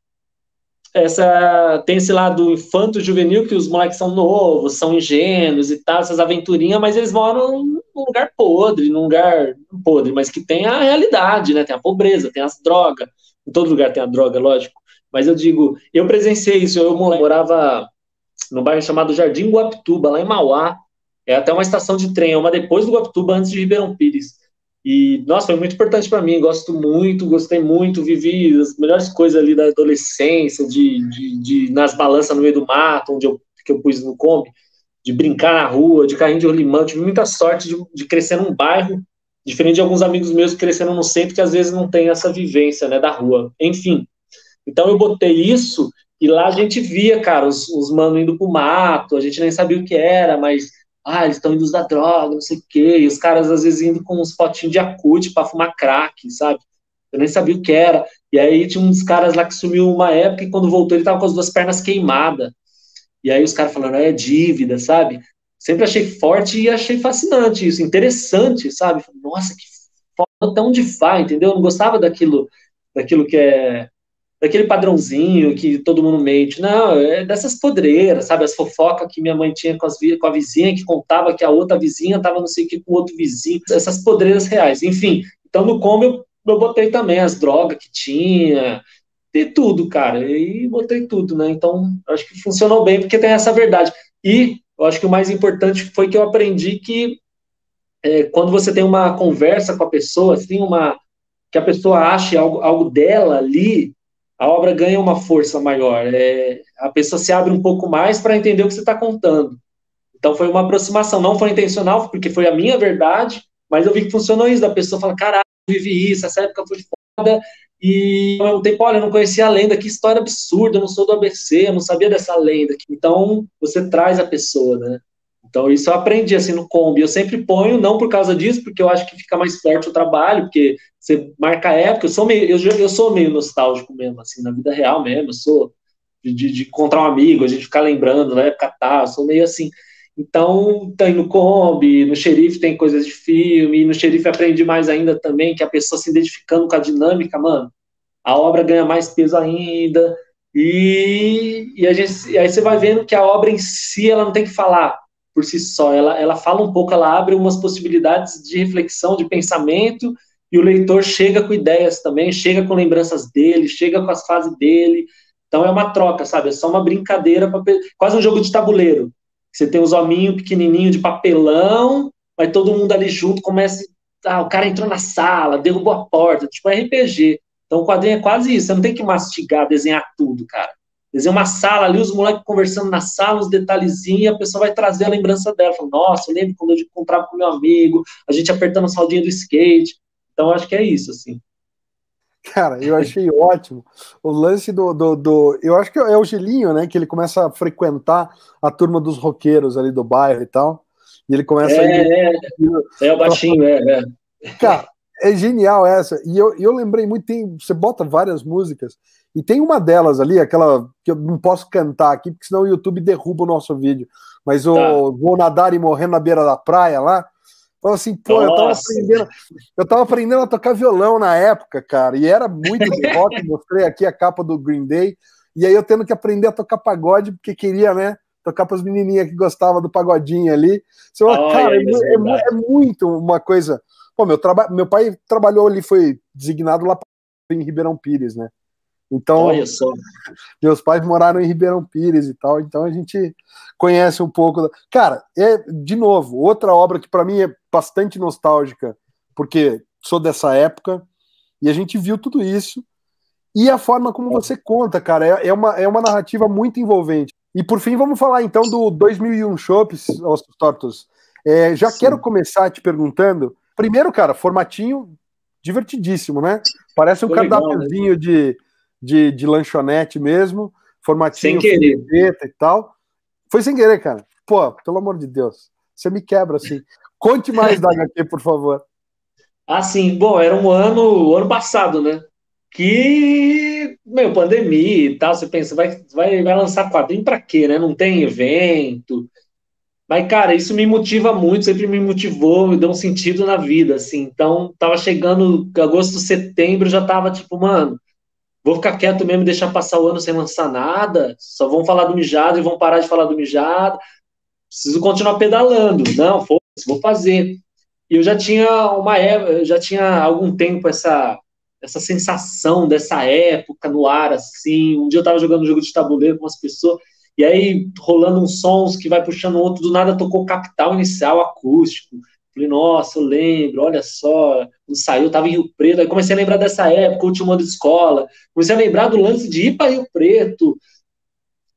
S2: tem esse lado infanto-juvenil, que os moleques são novos, são ingênuos e tal, essas aventurinhas, mas eles moram num lugar podre, mas que tem a realidade, né? Tem a pobreza, tem as drogas. Em todo lugar tem a droga, lógico. Mas eu digo, eu presenciei isso, eu morava num bairro chamado Jardim Guapituba, lá em Mauá. É até uma estação de trem, uma depois do Guapituba, antes de Ribeirão Pires. E, nossa, foi muito importante para mim, gostei muito, vivi as melhores coisas ali da adolescência, de nas balanças no meio do mato, que eu pus no Kombi, de brincar na rua, de carrinho de rolimã. Tive muita sorte de crescer num bairro, diferente de alguns amigos meus que cresceram no centro, que às vezes não tem essa vivência, né, da rua. Enfim, então eu botei isso, e lá a gente via, cara, os manos indo pro mato, a gente nem sabia o que era, mas eles estão indo usar droga, não sei o quê, e os caras às vezes indo com uns potinhos de Yakult pra fumar crack, sabe? Eu nem sabia o que era. E aí tinha uns caras lá que sumiu uma época e quando voltou ele tava com as 2 pernas queimadas. E aí os caras falando, é dívida, sabe? Sempre achei forte e achei fascinante isso, interessante, sabe? Nossa, que foda, até onde vai, entendeu? Eu não gostava daquilo que daquele padrãozinho que todo mundo mente. Não, é dessas podreiras, sabe? As fofocas que minha mãe tinha com a vizinha, que contava que a outra vizinha tava não sei o que com o outro vizinho. Essas podreiras reais. Enfim, então no Kombi eu botei também as drogas que tinha, de tudo, cara. E botei tudo, né? Então, acho que funcionou bem, porque tem essa verdade. E eu acho que o mais importante foi que eu aprendi que quando você tem uma conversa com a pessoa, assim, que a pessoa ache algo dela ali, a obra ganha uma força maior. A pessoa se abre um pouco mais para entender o que você está contando. Então foi uma aproximação, não foi intencional, porque foi a minha verdade, mas eu vi que funcionou isso, da pessoa fala, caralho, eu vivi isso, essa época foi foda, e ao mesmo tempo, olha, eu não conhecia a lenda, que história absurda, eu não sou do ABC, eu não sabia dessa lenda. Então você traz a pessoa, né? Então isso eu aprendi assim no Kombi, eu sempre ponho, não por causa disso, porque eu acho que fica mais forte o trabalho, porque você marca a época, eu sou meio nostálgico mesmo, assim, na vida real mesmo, eu sou de encontrar um amigo, a gente ficar lembrando, na época eu sou meio assim. Então, tem no Kombi, no Xerife tem coisas de filme, no Xerife aprendi mais ainda também, que a pessoa se identificando com a dinâmica, mano, a obra ganha mais peso ainda, e aí você vai vendo que a obra em si, ela não tem que falar por si só, ela fala um pouco, ela abre umas possibilidades de reflexão, de pensamento, e o leitor chega com ideias também, chega com lembranças dele, chega com as fases dele, então é uma troca, sabe, é só uma brincadeira, quase um jogo de tabuleiro, você tem os hominhos pequenininhos de papelão, vai todo mundo ali junto, começa, o cara entrou na sala, derrubou a porta, tipo RPG. Então o quadrinho é quase isso, você não tem que mastigar, desenhar tudo, cara. Desenha uma sala ali, os moleques conversando na sala, uns detalhezinhos, e a pessoa vai trazer a lembrança dela. Fala, nossa, eu lembro quando eu encontrava com meu amigo, a gente apertando a saldinha do skate. Então acho que é isso, assim.
S1: Cara, eu achei ótimo o lance eu acho que é o Gelinho, né, que ele começa a frequentar a turma dos roqueiros ali do bairro e tal, e ele começa a ir...
S2: É o baixinho,
S1: Cara, é genial essa, e eu lembrei muito, você bota várias músicas, e tem uma delas ali, aquela que eu não posso cantar aqui, porque senão o YouTube derruba o nosso vídeo, mas Vou Nadar e Morrer na Beira da Praia lá, então assim, pô, eu tava aprendendo a tocar violão na época, cara, e era muito de rock, mostrei aqui a capa do Green Day, e aí eu tendo que aprender a tocar pagode, porque queria, né, tocar para as menininhas que gostavam do pagodinho ali. Você fala, cara, é muito uma coisa... Pô, meu pai trabalhou ali, foi designado lá em Ribeirão Pires, né? Então,
S2: olha só.
S1: Meus pais moraram em Ribeirão Pires e tal, então a gente conhece um pouco. Cara, de novo, outra obra que para mim é bastante nostálgica, porque sou dessa época, e a gente viu tudo isso, e a forma como você conta, cara, é uma narrativa muito envolvente. E por fim, vamos falar então do 2001 Chopps, Ossos Tortos. Já Sim. Quero começar te perguntando, primeiro, cara, formatinho divertidíssimo, né? Parece um cardápiozinho, né? de lanchonete mesmo, formatinho
S2: sem querer
S1: e tal. Foi sem querer, cara. Pô, pelo amor de Deus. Você me quebra, assim. Conte mais da HQ, por favor.
S2: Assim, bom, era o ano passado, né? Que, pandemia e tal, você pensa, vai lançar quadrinho pra quê, né? Não tem evento. Mas, cara, isso me motiva muito, sempre me motivou, me deu um sentido na vida, assim. Então, tava chegando agosto, setembro, já tava tipo, mano, vou ficar quieto mesmo e deixar passar o ano sem lançar nada, só vão falar do mijado e vão parar de falar do mijado, preciso continuar pedalando, não, foda-se, vou fazer. E eu já tinha algum tempo essa sensação dessa época no ar, assim, um dia eu tava jogando um jogo de tabuleiro com umas pessoas, e aí rolando uns sons que vai puxando o outro, do nada tocou Capital Inicial acústico, falei, nossa, eu lembro, olha só, quando saiu, eu tava em Rio Preto, aí comecei a lembrar dessa época, último ano de escola, comecei a lembrar do lance de ir para Rio Preto,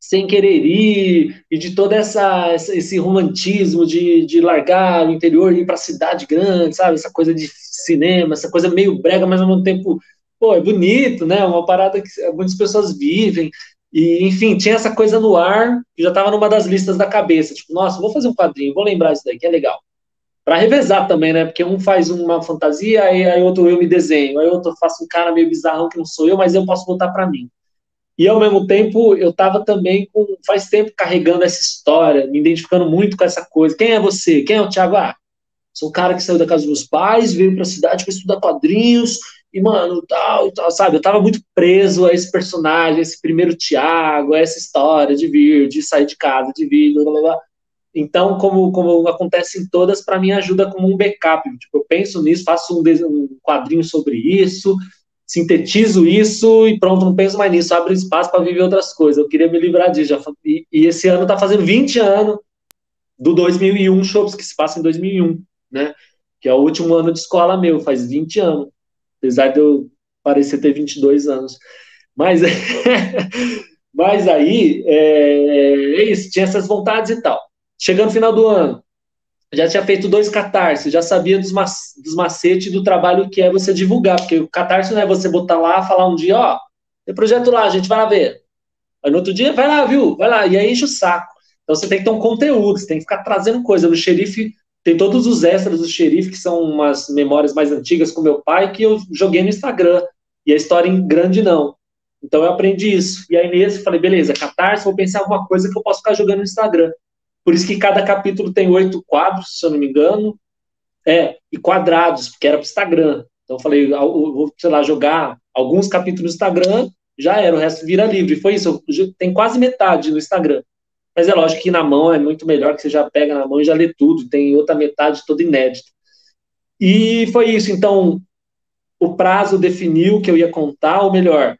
S2: sem querer ir, e de todo esse romantismo de largar o interior e ir para a cidade grande, sabe? Essa coisa de cinema, essa coisa meio brega, mas ao mesmo tempo, pô, é bonito, né? Uma parada que muitas pessoas vivem, e enfim, tinha essa coisa no ar, que já estava numa das listas da cabeça, tipo, nossa, vou fazer um quadrinho, vou lembrar isso daí, que é legal. Para revezar também, né? Porque um faz uma fantasia, aí outro eu me desenho, aí outro faço um cara meio bizarrão que não sou eu, mas eu posso botar para mim. E, ao mesmo tempo, eu estava também faz tempo carregando essa história, me identificando muito com essa coisa. Quem é você? Quem é o Thiago? Ah, sou um cara que saiu da casa dos meus pais, veio para a cidade para estudar quadrinhos, e, mano, tal, sabe? Eu estava muito preso a esse personagem, a esse primeiro Thiago, a essa história de vir, de sair de casa, de vir, blá, blá, blá. Então, como acontece em todas, para mim ajuda como um backup. Tipo, eu penso nisso, faço um quadrinho sobre isso, sintetizo isso e pronto, não penso mais nisso, abre espaço para viver outras coisas. Eu queria me livrar disso. E esse ano está fazendo 20 anos do 2001 Chopps, que se passa em 2001, né? Que é o último ano de escola meu, faz 20 anos. Apesar de eu parecer ter 22 anos. Mas, mas aí, é isso, tinha essas vontades e tal. Chegando no final do ano, já tinha feito 2 catarses, já sabia dos macetes do trabalho que é você divulgar, porque o catarse não é você botar lá, falar um dia, ó, tem projeto lá, gente, vai lá ver. Aí no outro dia, vai lá, viu? Vai lá, e aí enche o saco. Então você tem que ter um conteúdo, você tem que ficar trazendo coisa. No Xerife, tem todos os extras do Xerife, que são umas memórias mais antigas com meu pai, que eu joguei no Instagram, e a história em grande não. Então eu aprendi isso. E aí nesse, falei, beleza, catarse, vou pensar em alguma coisa que eu posso ficar jogando no Instagram. Por isso que cada capítulo tem 8 quadros, se eu não me engano, e quadrados, porque era para o Instagram. Então eu falei, eu vou, sei lá, jogar alguns capítulos no Instagram, já era, o resto vira livre. Foi isso, tem quase metade no Instagram. Mas é lógico que na mão é muito melhor, que você já pega na mão e já lê tudo, tem outra metade toda inédita. E foi isso, então o prazo definiu que eu ia contar, ou melhor,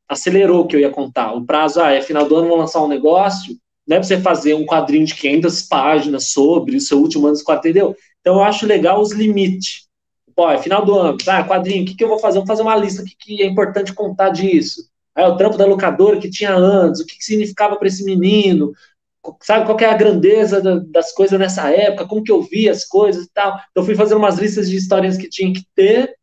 S2: acelerou que eu ia contar. O prazo, é final do ano, vou lançar um negócio, não é para você fazer um quadrinho de 500 páginas sobre o seu último ano de quadrinho, entendeu? Então eu acho legal os limites. Pô, é final do ano, quadrinho, o que eu vou fazer? Vou fazer uma lista, o que é importante contar disso. Aí o trampo da locadora que tinha antes, o que significava para esse menino, sabe, qual que é a grandeza das coisas nessa época, como que eu vi as coisas e tal. Então eu fui fazendo umas listas de historinhas que tinha que ter,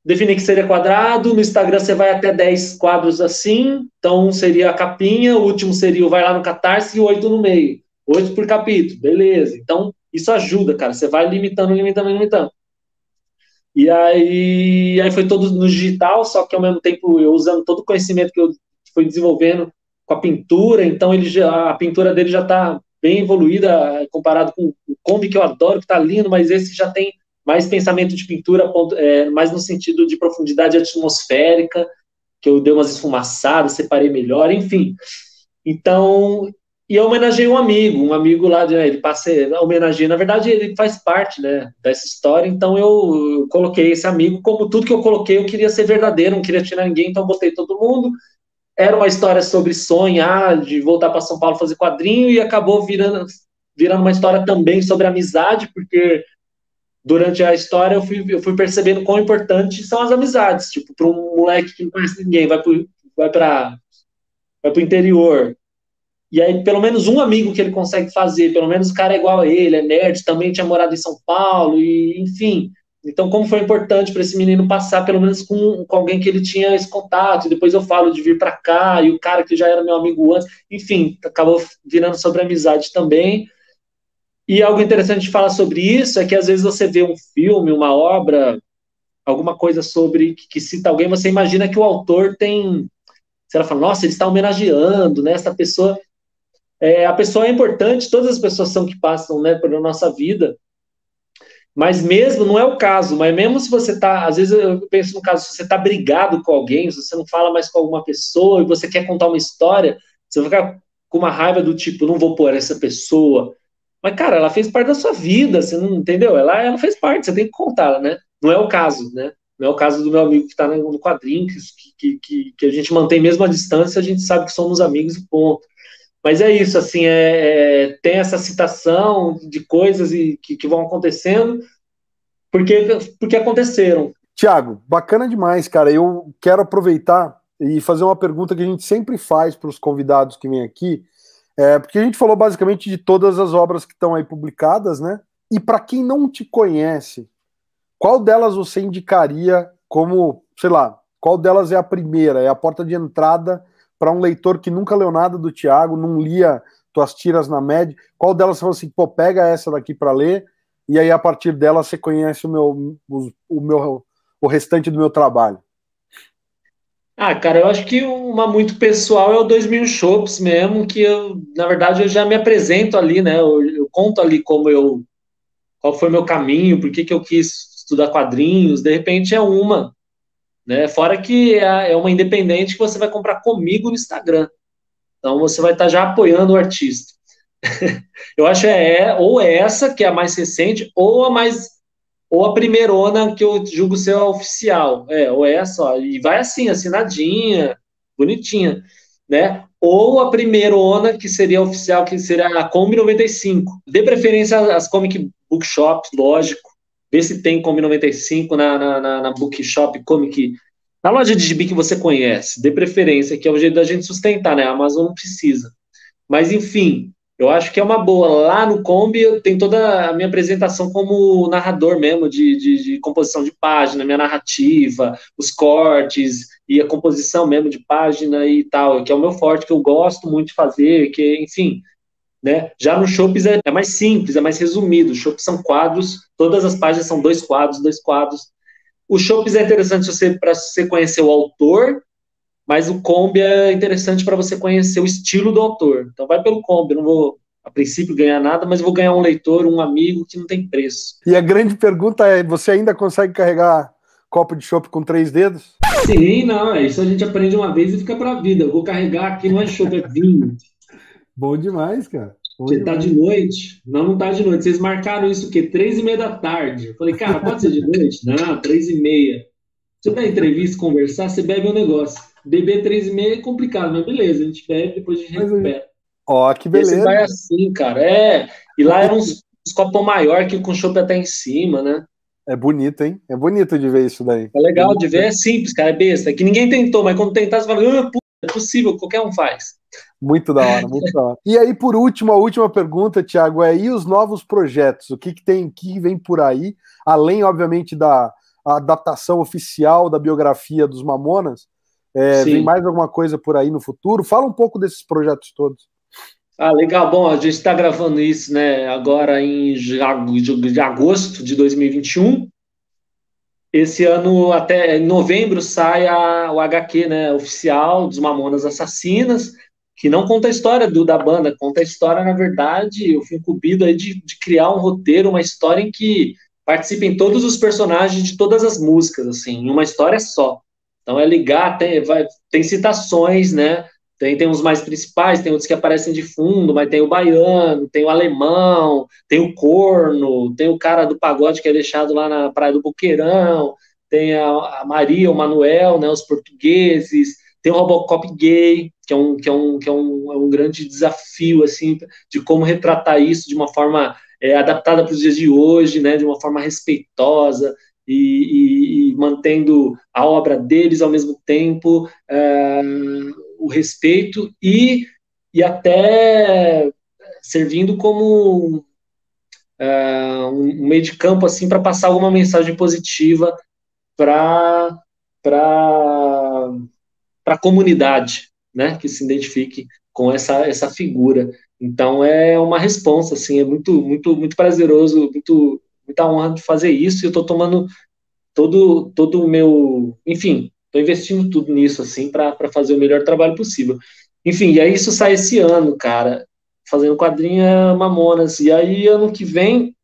S2: defini que seria quadrado, no Instagram você vai até 10 quadros assim, então um seria a capinha, o último seria o vai lá no Catarse e 8 no meio. 8 por capítulo, beleza. Então, isso ajuda, cara, você vai limitando. E aí foi todo no digital, só que ao mesmo tempo eu usando todo o conhecimento que eu fui desenvolvendo com a pintura, então a pintura dele já está bem evoluída comparado com o Kombi, que eu adoro, que está lindo, mas esse já tem mais pensamento de pintura, mais no sentido de profundidade atmosférica, que eu dei umas esfumaçadas, separei melhor, enfim. Então, e eu homenageei um amigo lá, ele passa, homenageei, na verdade ele faz parte, né, dessa história, então eu coloquei esse amigo, como tudo que eu coloquei eu queria ser verdadeiro, não queria tirar ninguém, então botei todo mundo. Era uma história sobre sonhar, de voltar para São Paulo fazer quadrinho, e acabou virando uma história também sobre amizade, porque durante a história eu fui percebendo quão importantes são as amizades, tipo, para um moleque que não conhece ninguém, vai para o interior, e aí pelo menos um amigo que ele consegue fazer, pelo menos o cara é igual a ele, é nerd, também tinha morado em São Paulo, e enfim. Então, como foi importante para esse menino passar, pelo menos com alguém que ele tinha esse contato, e depois eu falo de vir para cá, e o cara que já era meu amigo antes, enfim, acabou virando sobre amizade também. E algo interessante de falar sobre isso é que às vezes você vê um filme, uma obra, alguma coisa sobre que cita alguém, você imagina que o autor tem, você fala, nossa, ele está homenageando, né, essa pessoa. A pessoa é importante, todas as pessoas são que passam, né, pela nossa vida, mas mesmo, não é o caso, mas mesmo se você está, às vezes eu penso no caso, se você está brigado com alguém, se você não fala mais com alguma pessoa e você quer contar uma história, você vai ficar com uma raiva do tipo, não vou pôr essa pessoa. Mas, cara, ela fez parte da sua vida, você não entendeu? Ela fez parte, você tem que contar, né? Não é o caso, né? Não é o caso do meu amigo que está no quadrinho, que a gente mantém mesmo a distância, a gente sabe que somos amigos e ponto. Mas é isso, assim, tem essa citação de coisas que vão acontecendo porque aconteceram.
S1: Tiago, bacana demais, cara. Eu quero aproveitar e fazer uma pergunta que a gente sempre faz para os convidados que vêm aqui, porque a gente falou basicamente de todas as obras que estão aí publicadas, né? E para quem não te conhece, qual delas você indicaria como, sei lá, qual delas é a primeira, é a porta de entrada para um leitor que nunca leu nada do Tiago, não lia tuas tiras na média? Qual delas você falou assim, pô, pega essa daqui para ler, e aí a partir dela você conhece o restante do meu trabalho?
S2: Cara, eu acho que uma muito pessoal é o 2000 Chopps mesmo, que na verdade, eu já me apresento ali, né? Eu conto ali qual foi meu caminho, por que eu quis estudar quadrinhos, de repente é uma, né? Fora que é uma independente que você vai comprar comigo no Instagram. Então você vai estar já apoiando o artista. Eu acho ou essa, que é a mais recente, ou a primeirona que eu julgo ser a oficial. Ou essa, ó, e vai assim, assinadinha, bonitinha, né? Ou a primeirona, que seria a oficial, que seria a Kombi 95. Dê preferência às comic bookshops, lógico. Vê se tem Kombi 95 na bookshop, comic, na loja de gibi que você conhece. Dê preferência, que é o jeito da gente sustentar, né? A Amazon não precisa. Mas, enfim, eu acho que é uma boa. Lá no Kombi tem toda a minha apresentação como narrador mesmo, de composição de página, minha narrativa, os cortes e a composição mesmo de página e tal, que é o meu forte, que eu gosto muito de fazer, que, enfim, né? Já no Chopps é mais simples, é mais resumido. O Chopps são quadros, todas as páginas são dois quadros, dois quadros. O Chopps é interessante para você conhecer o autor, mas o Kombi é interessante para você conhecer o estilo do autor. Então vai pelo Kombi, não vou a princípio, ganhar nada, mas eu vou ganhar um leitor, um amigo que não tem preço.
S1: E a grande pergunta é, você ainda consegue carregar copo de chopp com 3 dedos?
S2: Sim, não, isso a gente aprende uma vez e fica pra vida. Eu vou carregar aqui, não é chopp, é vinho.
S1: Bom demais, cara. Bom
S2: Você tá
S1: demais.
S2: de noite? Não, não tá de noite. Vocês marcaram isso o quê? 3:30 da tarde. Eu falei, cara, pode ser de noite? Não, 3:30. Você dá entrevista, conversar, você bebe um negócio. Beber 3:30 é complicado, mas beleza, a gente bebe, depois a gente recupera.
S1: Ó, que
S2: E aí você
S1: beleza.
S2: vai assim, cara. E lá eram uns copos maior que com chopp até em cima, né?
S1: É bonito, hein? É bonito de ver isso daí.
S2: É legal de ver, é simples, cara, é besta. É que ninguém tentou, mas quando tentar, você fala, puta, é possível, qualquer um faz.
S1: Muito da hora, muito da hora. E aí, por último, a última pergunta, Thiago, é e os novos projetos? O que tem, o que vem por aí, além, obviamente, da adaptação oficial da biografia dos Mamonas? Vem mais alguma coisa por aí no futuro? Fala um pouco desses projetos todos.
S2: Ah, legal. Bom, a gente está gravando isso, né, agora em agosto de 2021. Esse ano, até em novembro, sai o HQ, né, oficial dos Mamonas Assassinas, que não conta a história da banda, conta a história, na verdade, eu fui incumbido aí de criar um roteiro, uma história em que participem todos os personagens de todas as músicas, assim, em uma história só. Então é ligar, tem citações, né? Tem os mais principais, tem outros que aparecem de fundo, mas tem o baiano, tem o alemão, tem o corno, tem o cara do pagode que é deixado lá na Praia do Boqueirão, tem a Maria, o Manuel, né, os portugueses, tem o Robocop gay, que é um grande desafio, assim, de como retratar isso de uma forma adaptada para os dias de hoje, né, de uma forma respeitosa, e mantendo a obra deles ao mesmo tempo, o respeito e até servindo como um meio de campo assim para passar alguma mensagem positiva para a comunidade, né, que se identifique com essa figura. Então é uma responsa, assim, é muito prazeroso, muita honra de fazer isso. E eu estou tomando todo o meu, enfim, estou investindo tudo nisso assim para fazer o melhor trabalho possível. Enfim, e aí isso sai esse ano, cara, fazendo quadrinha Mamonas. E aí ano que vem,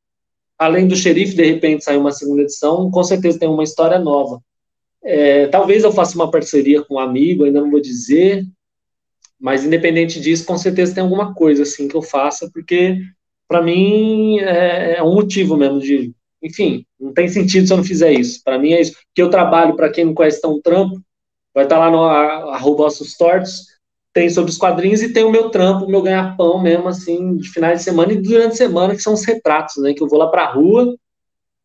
S2: além do Xerife, de repente sai uma segunda edição, com certeza tem uma história nova. Talvez eu faça uma parceria com um amigo, ainda não vou dizer, mas independente disso, com certeza tem alguma coisa assim que eu faça, porque para mim é um motivo mesmo de, enfim, não tem sentido se eu não fizer isso. Para mim é isso. Que eu trabalho, para quem não conhece tão trampo, vai estar lá no @ossos tortos, tem sobre os quadrinhos e tem o meu trampo, o meu ganha-pão mesmo, assim, de finais de semana e durante a semana, que são os retratos, né? Que eu vou lá pra rua,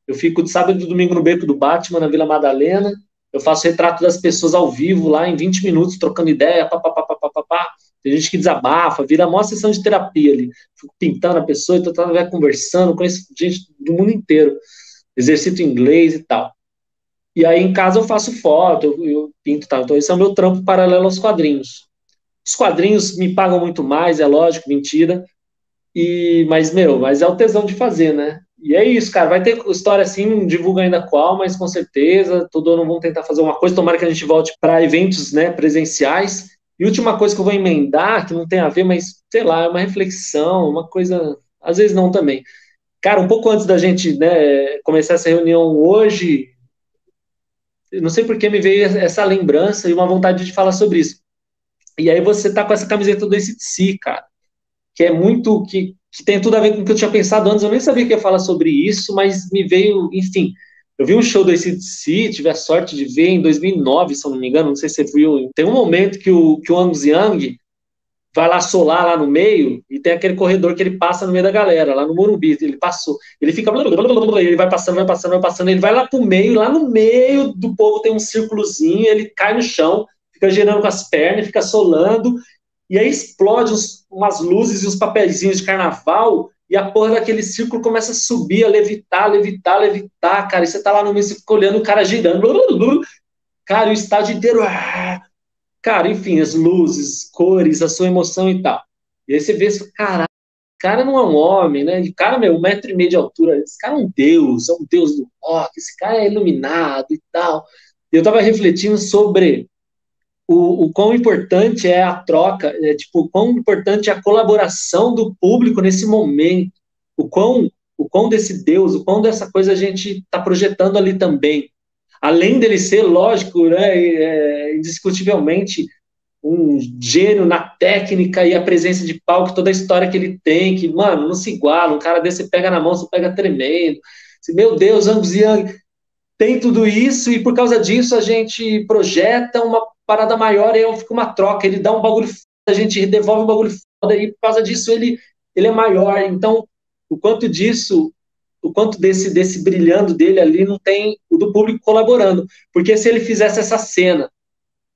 S2: eu fico de sábado e domingo no Beco do Batman, na Vila Madalena, eu faço retrato das pessoas ao vivo lá em 20 minutos, trocando ideia, papapá. Tem gente que desabafa, vira a maior sessão de terapia ali. Fico pintando a pessoa e tô conversando, conheço gente do mundo inteiro. Exercito inglês e tal. E aí em casa eu faço foto, eu pinto e tal. Então esse é o meu trampo paralelo aos quadrinhos. Os quadrinhos me pagam muito mais, é lógico, mentira. Mas é o tesão de fazer, né? E é isso, cara. Vai ter história assim, não divulga ainda qual, mas com certeza, todo ano vamos tentar fazer uma coisa. Tomara que a gente volte para eventos, né, presenciais. E última coisa que eu vou emendar, que não tem a ver, mas sei lá, é uma reflexão, uma coisa. Às vezes não também. Cara, um pouco antes da gente, né, começar essa reunião hoje, eu não sei por que me veio essa lembrança e uma vontade de falar sobre isso. E aí você tá com essa camiseta do AC/DC, cara, que é muito, que tem tudo a ver com o que eu tinha pensado antes. Eu nem sabia que ia falar sobre isso, mas me veio, enfim. Eu vi um show do AC/DC, tive a sorte de ver em 2009, se eu não me engano, não sei se você viu. Tem um momento que o Angus Young vai lá solar lá no meio e tem aquele corredor que ele passa no meio da galera, lá no Morumbi. Ele passou, ele fica, ele vai passando, ele vai lá pro meio, lá no meio do povo tem um círculozinho, ele cai no chão, fica girando com as pernas, fica solando, e aí explode umas luzes e uns papeizinhos de carnaval, e a porra daquele círculo começa a subir, a levitar, cara, e você tá lá no meio, você fica olhando o cara girando, cara, e o estádio inteiro, cara, enfim, as luzes, cores, a sua emoção e tal. E aí você vê, caralho, o cara não é um homem, né? E o cara, 1,5 m de altura, esse cara é um deus do rock, esse cara é iluminado e tal. E eu tava refletindo sobre o quão importante é a troca, tipo, o quão importante é a colaboração do público nesse momento, o quão desse Deus, o quão dessa coisa a gente está projetando ali também. Além dele ser, lógico, né, indiscutivelmente um gênio na técnica e a presença de palco, toda a história que ele tem, que, mano, não se iguala, um cara desse você pega na mão, você pega tremendo, meu Deus, Angus Young tem tudo isso, e por causa disso a gente projeta uma parada maior e aí fica uma troca, ele dá um bagulho foda, a gente devolve um bagulho foda, e por causa disso ele é maior, então o quanto disso, o quanto desse brilhando dele ali não tem o do público colaborando, porque se ele fizesse essa cena,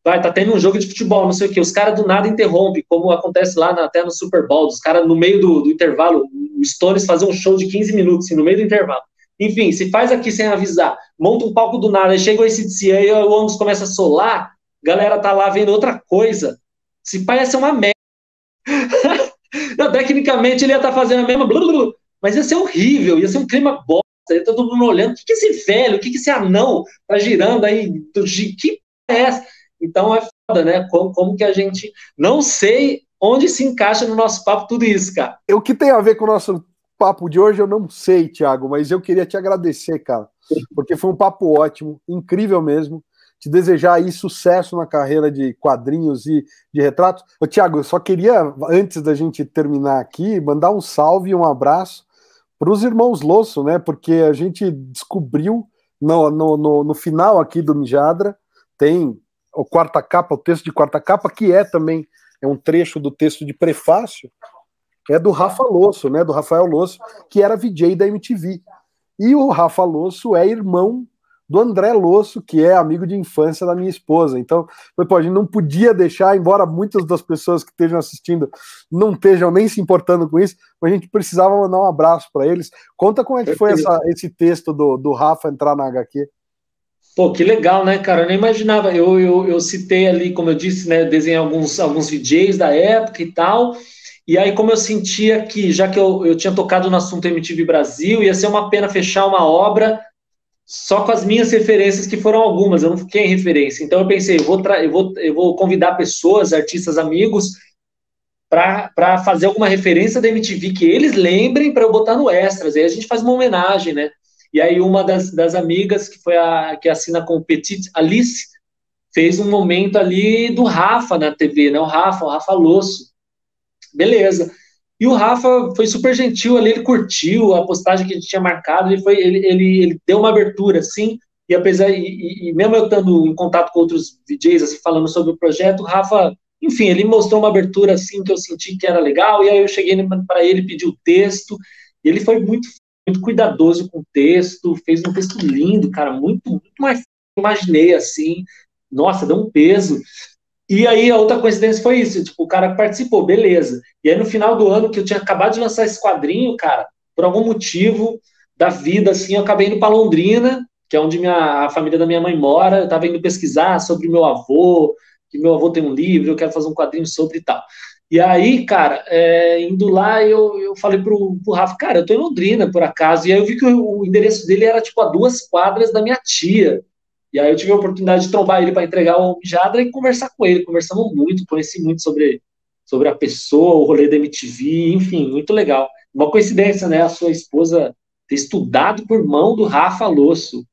S2: tá tendo um jogo de futebol, não sei o que, os caras do nada interrompem, como acontece lá até no Super Bowl, os caras no meio do intervalo, o Stones fazer um show de 15 minutos, assim, no meio do intervalo. Enfim, se faz aqui sem avisar, monta um palco do nada, aí chega o ACDC, aí o Angus começa a solar, galera tá lá vendo outra coisa. Se pá, ia ser uma merda. Não, tecnicamente ele ia estar fazendo a mesma, mas ia ser horrível, ia ser um clima bosta, ia todo mundo olhando, o que esse velho, o que esse anão tá girando aí, que é essa? Então é foda, né? Como que a gente... Não sei onde se encaixa no nosso papo tudo isso, cara.
S1: O que tem a ver com o nosso papo de hoje eu não sei, Thiago, mas eu queria te agradecer, cara, porque foi um papo ótimo, incrível mesmo. Te desejar aí sucesso na carreira de quadrinhos e de retratos. Ô, Thiago, eu só queria, antes da gente terminar aqui, mandar um salve e um abraço para os irmãos Losso, né? Porque a gente descobriu no final aqui do Mijadra, tem o quarta capa, o texto de quarta capa, que também um trecho do texto de prefácio, é do Rafa Losso, né? Do Rafael Losso, que era VJ da MTV. E o Rafa Losso é irmão do André Losso, que é amigo de infância da minha esposa. Então, a gente não podia deixar, embora muitas das pessoas que estejam assistindo não estejam nem se importando com isso, mas a gente precisava mandar um abraço para eles. Conta como é que foi esse texto do Rafa entrar na HQ.
S2: Pô, que legal, né, cara? Eu nem imaginava. Eu citei ali, como eu disse, né, desenhei alguns VJs da época e tal. E aí, como eu sentia que, já que eu tinha tocado no assunto MTV Brasil, ia ser uma pena fechar uma obra só com as minhas referências, que foram algumas, eu não fiquei em referência. Então eu pensei, eu vou convidar pessoas, artistas, amigos, para fazer alguma referência da MTV que eles lembrem para eu botar no Extras. Aí a gente faz uma homenagem, né? E aí uma das amigas, que foi que assina com o Petit Alice, fez um momento ali do Rafa na TV, né? O Rafa Losso. Beleza. E o Rafa foi super gentil ali, ele curtiu a postagem que a gente tinha marcado, ele deu uma abertura, assim, e apesar, e mesmo eu estando em contato com outros DJs, assim, falando sobre o projeto, o Rafa, enfim, ele mostrou uma abertura, assim, que eu senti que era legal, e aí eu cheguei para ele, pedi o texto, e ele foi muito cuidadoso com o texto, fez um texto lindo, cara, muito mais do que eu imaginei, assim, nossa, deu um peso. E aí a outra coincidência foi isso, tipo, o cara participou, beleza. E aí no final do ano, que eu tinha acabado de lançar esse quadrinho, cara, por algum motivo da vida, assim, eu acabei indo para Londrina, que é onde a família da minha mãe mora, eu tava indo pesquisar sobre meu avô, que meu avô tem um livro, eu quero fazer um quadrinho sobre e tal. E aí, cara, indo lá, eu falei pro Rafa, cara, eu tô em Londrina, por acaso, e aí eu vi que o endereço dele era, tipo, a 2 quadras da minha tia. E aí eu tive a oportunidade de trombar ele para entregar o Mijadra e conversar com ele. Conversamos muito, conheci muito sobre a pessoa, o rolê da MTV, enfim, muito legal. Uma coincidência, né? A sua esposa ter estudado por mão do Rafa Losso.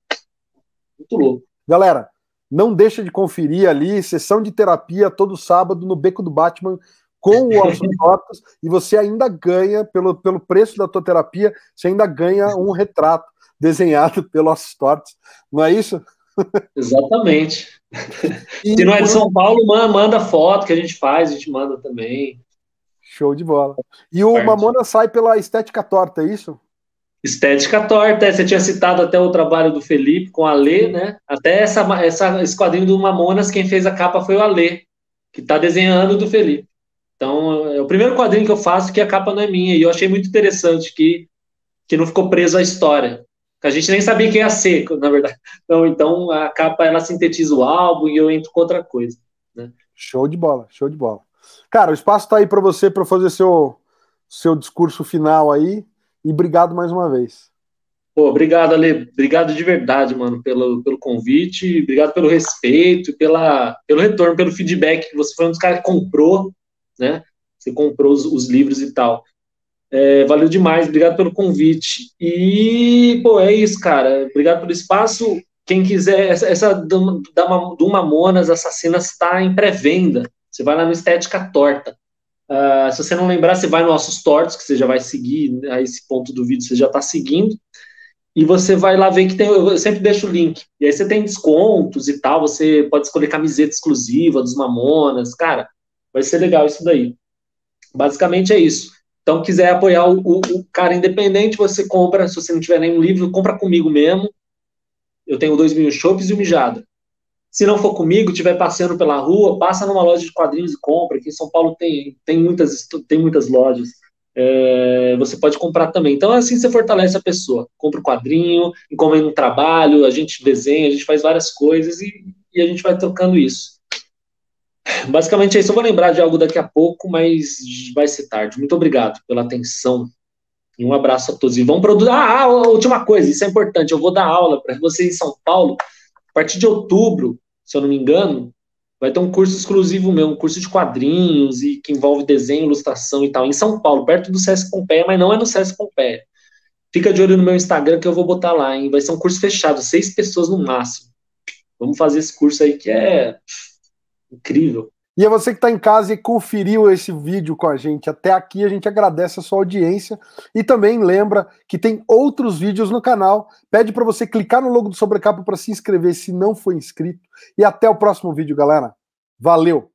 S2: Muito louco.
S1: Galera, não deixa de conferir ali, sessão de terapia todo sábado no Beco do Batman com o Alson Tortas, e você ainda ganha, pelo preço da tua terapia, você ainda ganha um retrato desenhado pelo Alson Tortas. Não é isso?
S2: Exatamente. Se não é de São Paulo, manda foto que a gente faz, a gente manda também.
S1: Show de bola. E o Mamona sai pela Estética Torta, é isso?
S2: Estética Torta, você tinha citado até o trabalho do Felipe com a Alê, né? Até esse quadrinho do Mamonas, quem fez a capa foi o Alê, que está desenhando do Felipe. Então, é o primeiro quadrinho que eu faço que a capa não é minha, e eu achei muito interessante que não ficou preso à história. A gente nem sabia que ia ser, na verdade. Então a capa, ela sintetiza o álbum e eu entro com outra coisa. Né?
S1: Show de bola, show de bola. Cara, o espaço está aí para você, para fazer seu discurso final aí, e obrigado mais uma vez.
S2: Pô, obrigado, Ale. Obrigado de verdade, mano, pelo convite. Obrigado pelo respeito, pelo retorno, pelo feedback. Você foi um dos caras que comprou, né? Você comprou os livros e tal. Valeu demais. Obrigado pelo convite. E, pô, é isso, cara. Obrigado pelo espaço. Quem quiser, essa do Mamonas Assassinas está em pré-venda. Você vai lá no Estética Torta. Se você não lembrar, você vai no Ossos Tortos, que você já vai seguir, a esse ponto do vídeo você já está seguindo. E você vai lá ver que tem, eu sempre deixo o link. E aí você tem descontos e tal, você pode escolher camiseta exclusiva dos Mamonas. Cara, vai ser legal isso daí. Basicamente é isso. Então, quiser apoiar o cara independente, você compra, se você não tiver nenhum livro, compra comigo mesmo. Eu tenho 2 mil chopes e o Mijada. Se não for comigo, estiver passeando pela rua, passa numa loja de quadrinhos e compra. Aqui em São Paulo tem muitas lojas. Você pode comprar também. Então, assim você fortalece a pessoa. Compra o quadrinho, encomenda um trabalho, a gente desenha, a gente faz várias coisas e a gente vai trocando isso. Basicamente é isso. Eu vou lembrar de algo daqui a pouco, mas vai ser tarde. Muito obrigado pela atenção. E um abraço a todos. E vamos produzir. A última coisa, isso é importante. Eu vou dar aula para vocês em São Paulo. A partir de outubro, se eu não me engano, vai ter um curso exclusivo meu, um curso de quadrinhos e que envolve desenho, ilustração e tal, em São Paulo, perto do Sesc Pompeia, mas não é no Sesc Pompeia. Fica de olho no meu Instagram que eu vou botar lá, hein? Vai ser um curso fechado, 6 pessoas no máximo. Vamos fazer esse curso aí que é incrível.
S1: E é você que está em casa e conferiu esse vídeo com a gente até aqui, a gente agradece a sua audiência e também lembra que tem outros vídeos no canal. Pede para você clicar no logo do Sobrecapa para se inscrever se não for inscrito. E até o próximo vídeo, galera. Valeu!